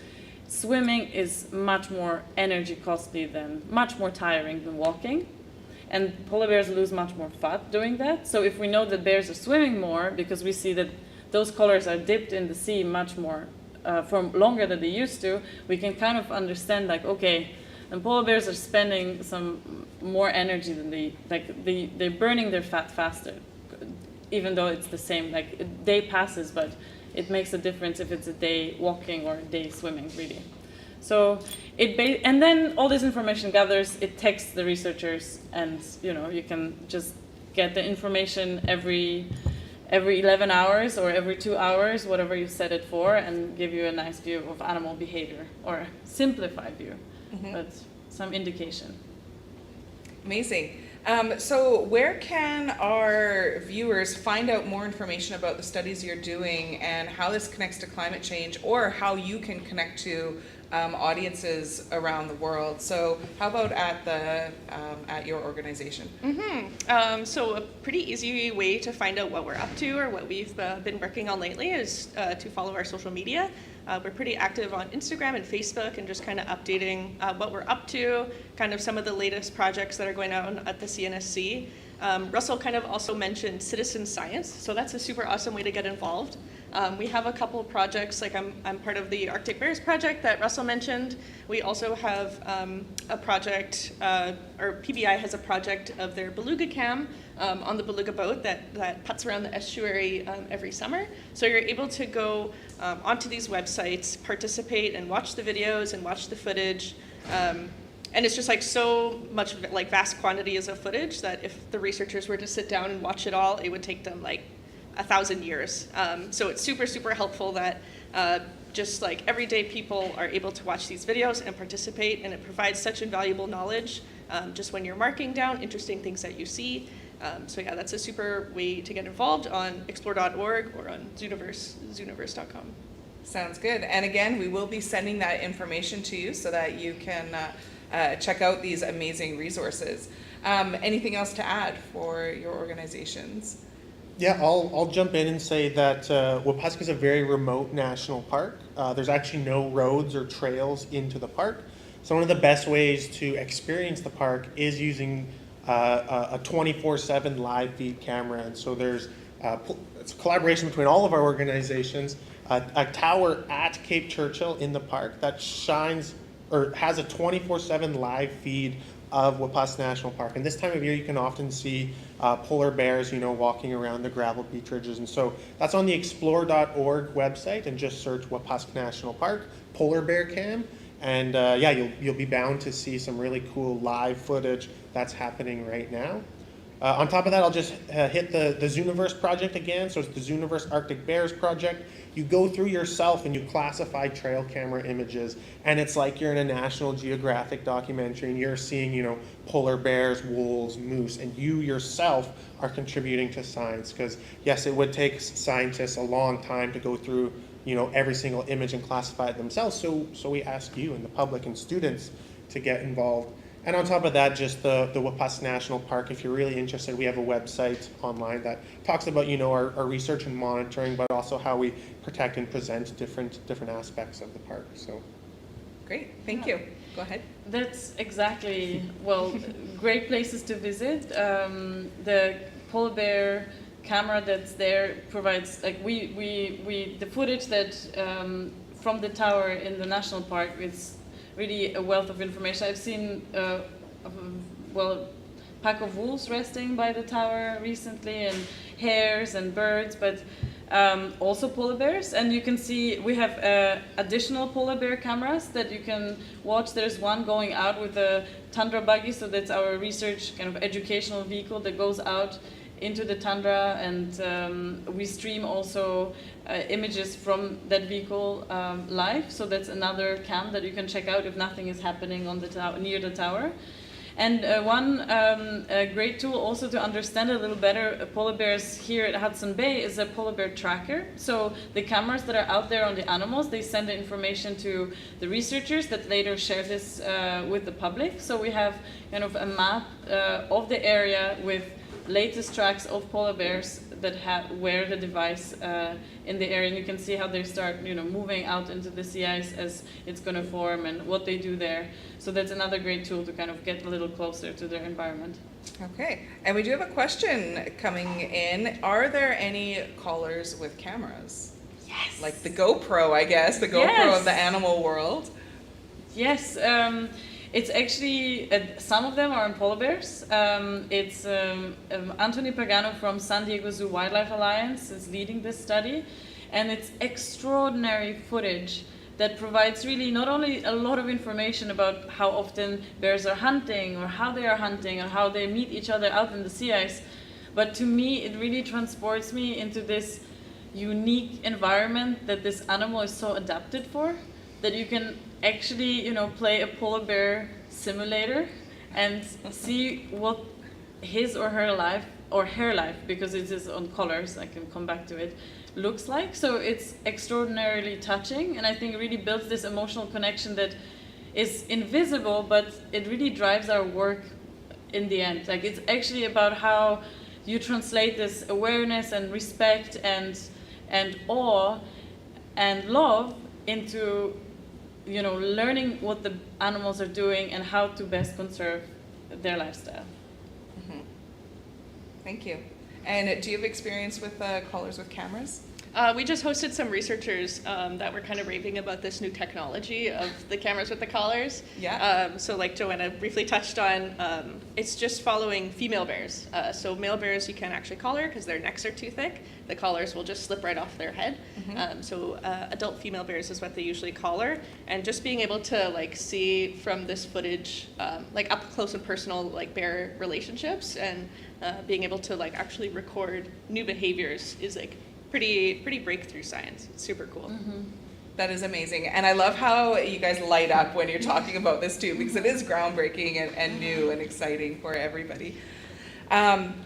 swimming is much more energy costly much more tiring than walking. And polar bears lose much more fat doing that. So if we know that bears are swimming more, because we see that those collars are dipped in the sea much more for longer than they used to, we can kind of understand, like, okay, and polar bears are spending some more energy than they're burning their fat faster, even though it's the same, like a day passes, but it makes a difference if it's a day walking or a day swimming, really. So and then all this information gathers, it texts the researchers, and you can just get the information every 11 hours or every 2 hours, whatever you set it for, and give you a nice view of animal behavior, or simplified view, but some indication. Amazing. So where can our viewers find out more information about the studies you're doing and how this connects to climate change, or how you can connect to audiences around the world? So how about at your organization? So a pretty easy way to find out what we're up to or what we've been working on lately is to follow our social media. We're pretty active on Instagram and Facebook, and just kind of updating what we're up to, kind of some of the latest projects that are going on at the CNSC. Russell kind of also mentioned citizen science, so that's a super awesome way to get involved. We have a couple of projects, like I'm part of the Arctic Bears project that Russell mentioned. We also have a project, or PBI has a project of their Beluga cam on the Beluga boat that puts around the estuary every summer. So you're able to go onto these websites, participate and watch the videos and watch the footage. And it's just like so much like vast quantities of footage that if the researchers were to sit down and watch it all, it would take them like 1,000 years. So it's super, super helpful that just like everyday people are able to watch these videos and participate, and it provides such invaluable knowledge just when you're marking down interesting things that you see. So yeah, that's a super way to get involved on explore.org or on Zuniverse.com. Sounds good. And again, we will be sending that information to you so that you can check out these amazing resources. Anything else to add for your organizations? Yeah, I'll jump in and say that Wapaska is a very remote national park. There's actually no roads or trails into the park. So one of the best ways to experience the park is using a 24/7 live feed camera. And so there's it's a collaboration between all of our organizations. A tower at Cape Churchill in the park that shines or has a 24/7 live feed of Wapas National Park. And this time of year, you can often see polar bears, walking around the gravel beach ridges. And so that's on the explore.org website, and just search Wapaska National Park Polar Bear Cam. And yeah, you'll be bound to see some really cool live footage that's happening right now. On top of that, I'll just hit the Zuniverse project again. So it's the Zuniverse Arctic Bears project. You go through yourself and you classify trail camera images, and it's like you're in a National Geographic documentary, and you're seeing, polar bears, wolves, moose, and you yourself are contributing to science. Because yes, it would take scientists a long time to go through, every single image and classify it themselves. So we ask you and the public and students to get involved. And on top of that, just the Wapas National Park, if you're really interested, we have a website online that talks about, our research and monitoring, but also how we protect and present different aspects of the park. So, great, thank you. Go ahead. That's exactly, great places to visit. The polar bear camera that's there provides, the footage that from the tower in the national park is really a wealth of information. I've seen, pack of wolves resting by the tower recently, and hares and birds, but also polar bears. And you can see we have additional polar bear cameras that you can watch. There's one going out with a tundra buggy, so that's our research kind of educational vehicle that goes out into the tundra, and we stream also images from that vehicle live. So that's another cam that you can check out if nothing is happening on the near the tower. And one great tool also to understand a little better polar bears here at Hudson Bay is a polar bear tracker. So the cameras that are out there on the animals, they send the information to the researchers that later share this with the public. So we have kind of a map of the area with latest tracks of polar bears that wear the device in the area, and you can see how they start, moving out into the sea ice as it's going to form and what they do there. So that's another great tool to kind of get a little closer to their environment. Okay, and we do have a question coming in. Are there any callers with cameras? Yes. Like the GoPro, I guess, the GoPro of the animal world. Yes. It's actually, some of them are on polar bears. It's Anthony Pagano from San Diego Zoo Wildlife Alliance is leading this study. And it's extraordinary footage that provides really not only a lot of information about how often bears are hunting or how they are hunting or how they meet each other out in the sea ice, But to me, it really transports me into this unique environment that this animal is so adapted for, that you can actually, play a polar bear simulator and see what his or her life, because it is on colors, I can come back to it, looks like. So it's extraordinarily touching, and I think it really builds this emotional connection that is invisible, but it really drives our work in the end. Like, it's actually about how you translate this awareness and respect and awe and love into, learning what the animals are doing and how to best conserve their lifestyle. Thank you. And do you have experience with collars with cameras? We just hosted some researchers that were kind of raving about this new technology of the cameras with the collars. Yeah. So like Joanna briefly touched on, it's just following female bears. So male bears you can't actually collar because their necks are too thick. The collars will just slip right off their head. So adult female bears is what they usually collar. And just being able to like see from this footage, like up close and personal, like bear relationships, and being able to like actually record new behaviors is like pretty breakthrough science. It's super cool. That is amazing. And I love how you guys light up when you're talking about this too, because it is groundbreaking and new and exciting for everybody.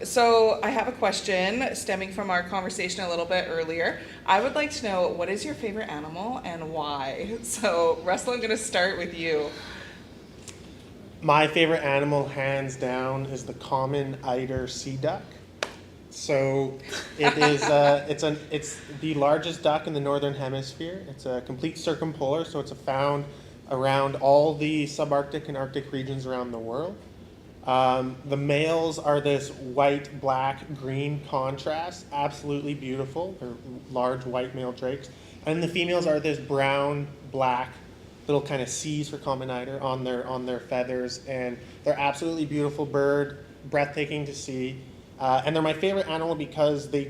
So I have a question stemming from our conversation a little bit earlier. I would like to know, what is your favorite animal and why? So Russell, I'm going to start with you. My favorite animal, hands down, is the common eider sea duck. So it is. It's the largest duck in the northern hemisphere. It's a complete circumpolar, so it's found around all the subarctic and Arctic regions around the world. The males are this white, black, green contrast, absolutely beautiful. They're large white male drakes, and the females are this brown, black, little kind of C's for common eider on their feathers, and they're absolutely beautiful bird, breathtaking to see. And they're my favorite animal because they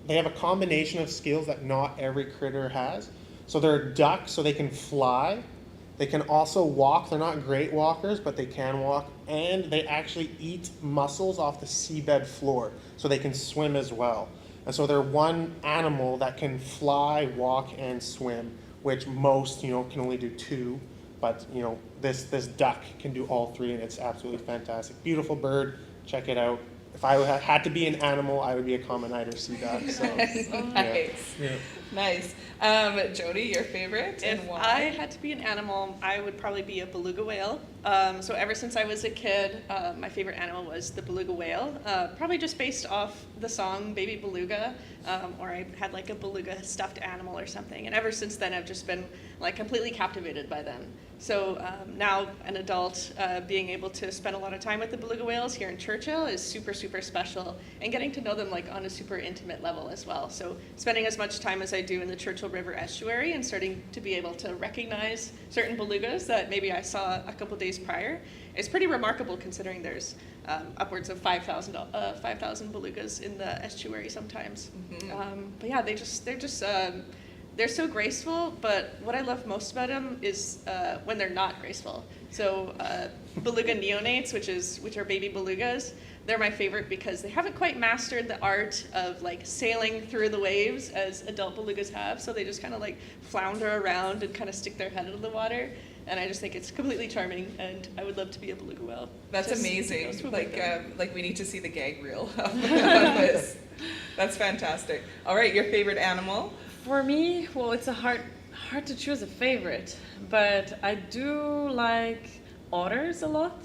have a combination of skills that not every critter has. So they're a duck, so they can fly. They can also walk. They're not great walkers, but they can walk. And they actually eat mussels off the seabed floor, so they can swim as well. And so they're one animal that can fly, walk, and swim, which most, can only do two. But, this duck can do all three, and it's absolutely fantastic. Beautiful bird. Check it out. If I had to be an animal, I would be a common eider sea duck. So, Nice. Yeah. Nice. Jody, your favorite and If why? I had to be an animal, I would probably be a beluga whale. So ever since I was a kid, my favorite animal was the beluga whale. Probably just based off the song Baby Beluga, or I had like a beluga stuffed animal or something. And ever since then, I've just been like completely captivated by them. So now an adult, being able to spend a lot of time with the beluga whales here in Churchill is super, super special, and getting to know them like on a super intimate level as well. So spending as much time as I do in the Churchill River estuary and starting to be able to recognize certain belugas that maybe I saw a couple days prior is pretty remarkable, considering there's upwards of 5,000 belugas in the estuary sometimes. But yeah, they're so graceful, but what I love most about them is when they're not graceful. So Beluga Neonates, which are baby belugas, they're my favorite because they haven't quite mastered the art of like sailing through the waves as adult belugas have. So they just kind of like flounder around and kind of stick their head into the water. And I just think it's completely charming, and I would love to be a beluga whale. That's amazing. Like we need to see the gag reel of this. That's fantastic. All right, your favorite animal? For me, well, it's hard to choose a favorite, but I do like otters a lot.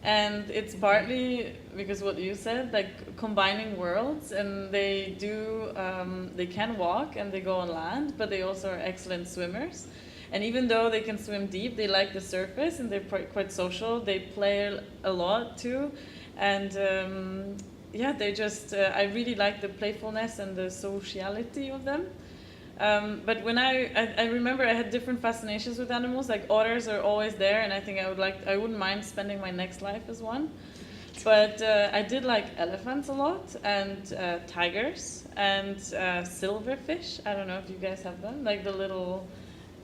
And it's partly because what you said, like combining worlds, and they can walk and they go on land, but they also are excellent swimmers. And even though they can swim deep, they like the surface, and they're quite social. They play a lot too. And they just, I really like the playfulness and the sociality of them. But when I remember I had different fascinations with animals. Like otters are always there, and I think I wouldn't mind spending my next life as one. But I did like elephants a lot, and tigers, and silverfish. I don't know if you guys have them, like the little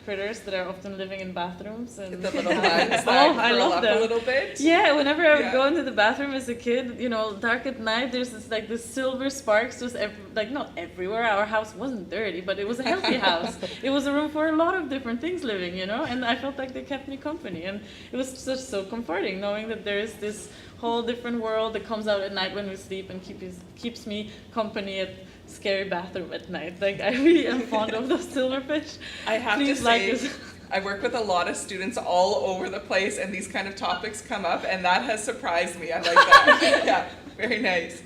critters that are often living in bathrooms. And The little bugs that I curl love up them. a little bit. Yeah, whenever I would Yeah. go into the bathroom as a kid, you know, dark at night, there's this like this silver sparks just like not everywhere. Our house wasn't dirty, but it was a healthy house. It was a room for a lot of different things living, you know, and I felt like they kept me company, and it was just so comforting knowing that there is this whole different world that comes out at night when we sleep and keeps me company at scary bathroom at night. Like I really am fond of those silverfish. I have Please to like say, us. I work with a lot of students all over the place, and these kind of topics come up, and that has surprised me. I like that. Yeah, very nice.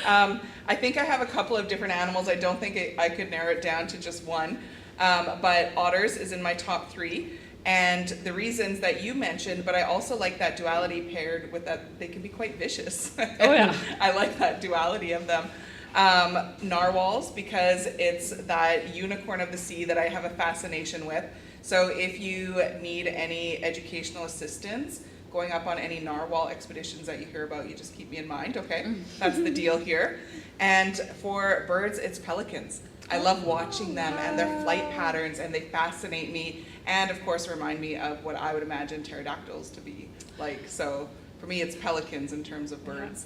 I think I have a couple of different animals. I don't think I could narrow it down to just one, but otters is in my top 3. And the reasons that you mentioned, but I also like that duality paired with that they can be quite vicious. Oh yeah. I like that duality of them. Narwhals, because it's that unicorn of the sea that I have a fascination with. So if you need any educational assistance going up on any narwhal expeditions that you hear about, you just keep me in mind, okay? That's the deal here. And for birds, it's pelicans. I love watching them and their flight patterns, and they fascinate me, and of course remind me of what I would imagine pterodactyls to be like. So for me, it's pelicans in terms of birds.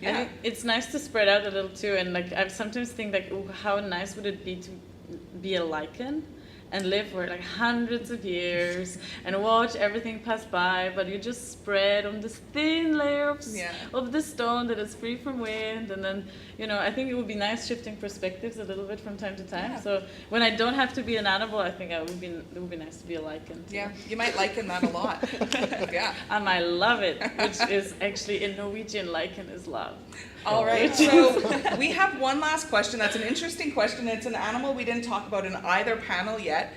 I think it's nice to spread out a little too, and like I sometimes think like, ooh, how nice would it be to be a lichen and live for like hundreds of years and watch everything pass by, but you just spread on this thin layer of the stone that is free from wind, and then, you know, I think it would be nice shifting perspectives a little bit from time to time. Yeah. So when I don't have to be an animal, I think it would be nice to be a lichen too. Yeah, you might liken that a lot. Yeah. And I love it, which is actually in Norwegian, lichen is love. All right, so we have one last question. That's an interesting question. It's an animal we didn't talk about in either panel yet.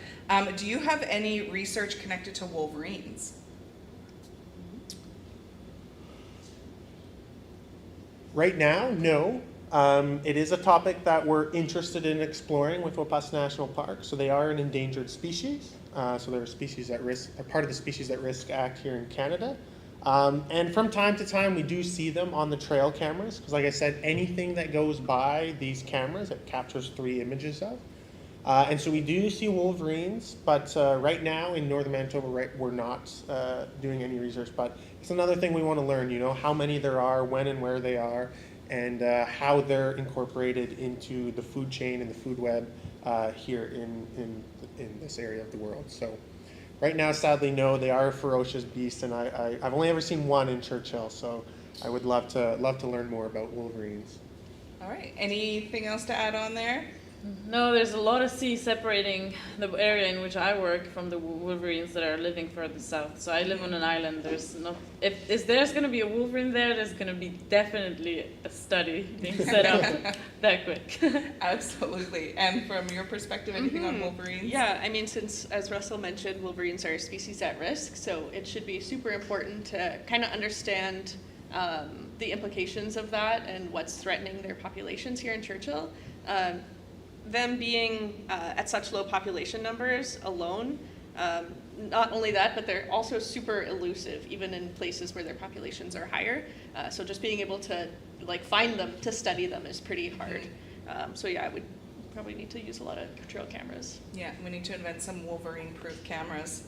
Do you have any research connected to wolverines? Right now, no. It is a topic that we're interested in exploring with Wapas National Park. So they are an endangered species. So they're a species at risk, a part of the Species at Risk Act here in Canada. And from time to time, we do see them on the trail cameras, because like I said, anything that goes by these cameras, it captures 3 images of. And so we do see wolverines, but right now in northern Manitoba, we're not doing any research, but it's another thing we want to learn, you know, how many there are, when and where they are, and how they're incorporated into the food chain and the food web here in this area of the world. So. Right now, sadly, no. They are a ferocious beast, and I've only ever seen one in Churchill, so I would love to learn more about wolverines. All right. Anything else to add on there? No, there's a lot of sea separating the area in which I work from the wolverines that are living further south. So I live on an island. There's not. If there's going to be a wolverine there, there's going to be definitely a study being set up that quick. Absolutely. And from your perspective, anything on wolverines? Yeah, I mean, since, as Russell mentioned, wolverines are a species at risk, so it should be super important to kind of understand the implications of that and what's threatening their populations here in Churchill. Them being at such low population numbers alone, not only that, but they're also super elusive, even in places where their populations are higher. So just being able to like find them, to study them is pretty hard. So yeah, I would probably need to use a lot of trail cameras. Yeah, we need to invent some wolverine-proof cameras.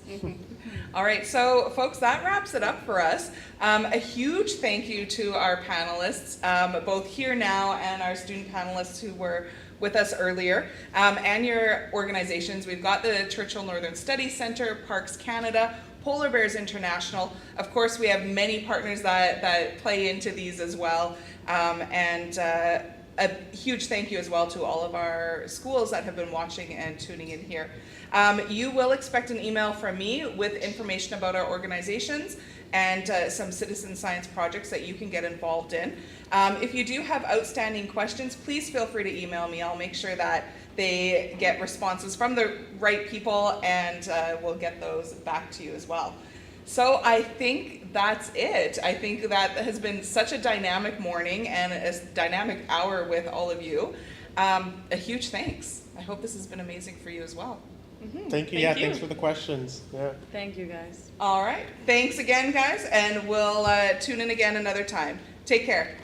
All right, so folks, that wraps it up for us. A huge thank you to our panelists, both here now and our student panelists who were with us earlier, and your organizations. We've got the Churchill Northern Studies Centre, Parks Canada, Polar Bears International. Of course, we have many partners that play into these as well, and a huge thank you as well to all of our schools that have been watching and tuning in here. You will expect an email from me with information about our organizations and some citizen science projects that you can get involved in. If you do have outstanding questions, please feel free to email me. I'll make sure that they get responses from the right people, and we'll get those back to you as well. So I think that's it. I think that has been such a dynamic morning and a dynamic hour with all of you. A huge thanks. I hope this has been amazing for you as well. Thank you. Thanks for the questions. Yeah. Thank you, guys. All right. Thanks again, guys, and we'll tune in again another time. Take care.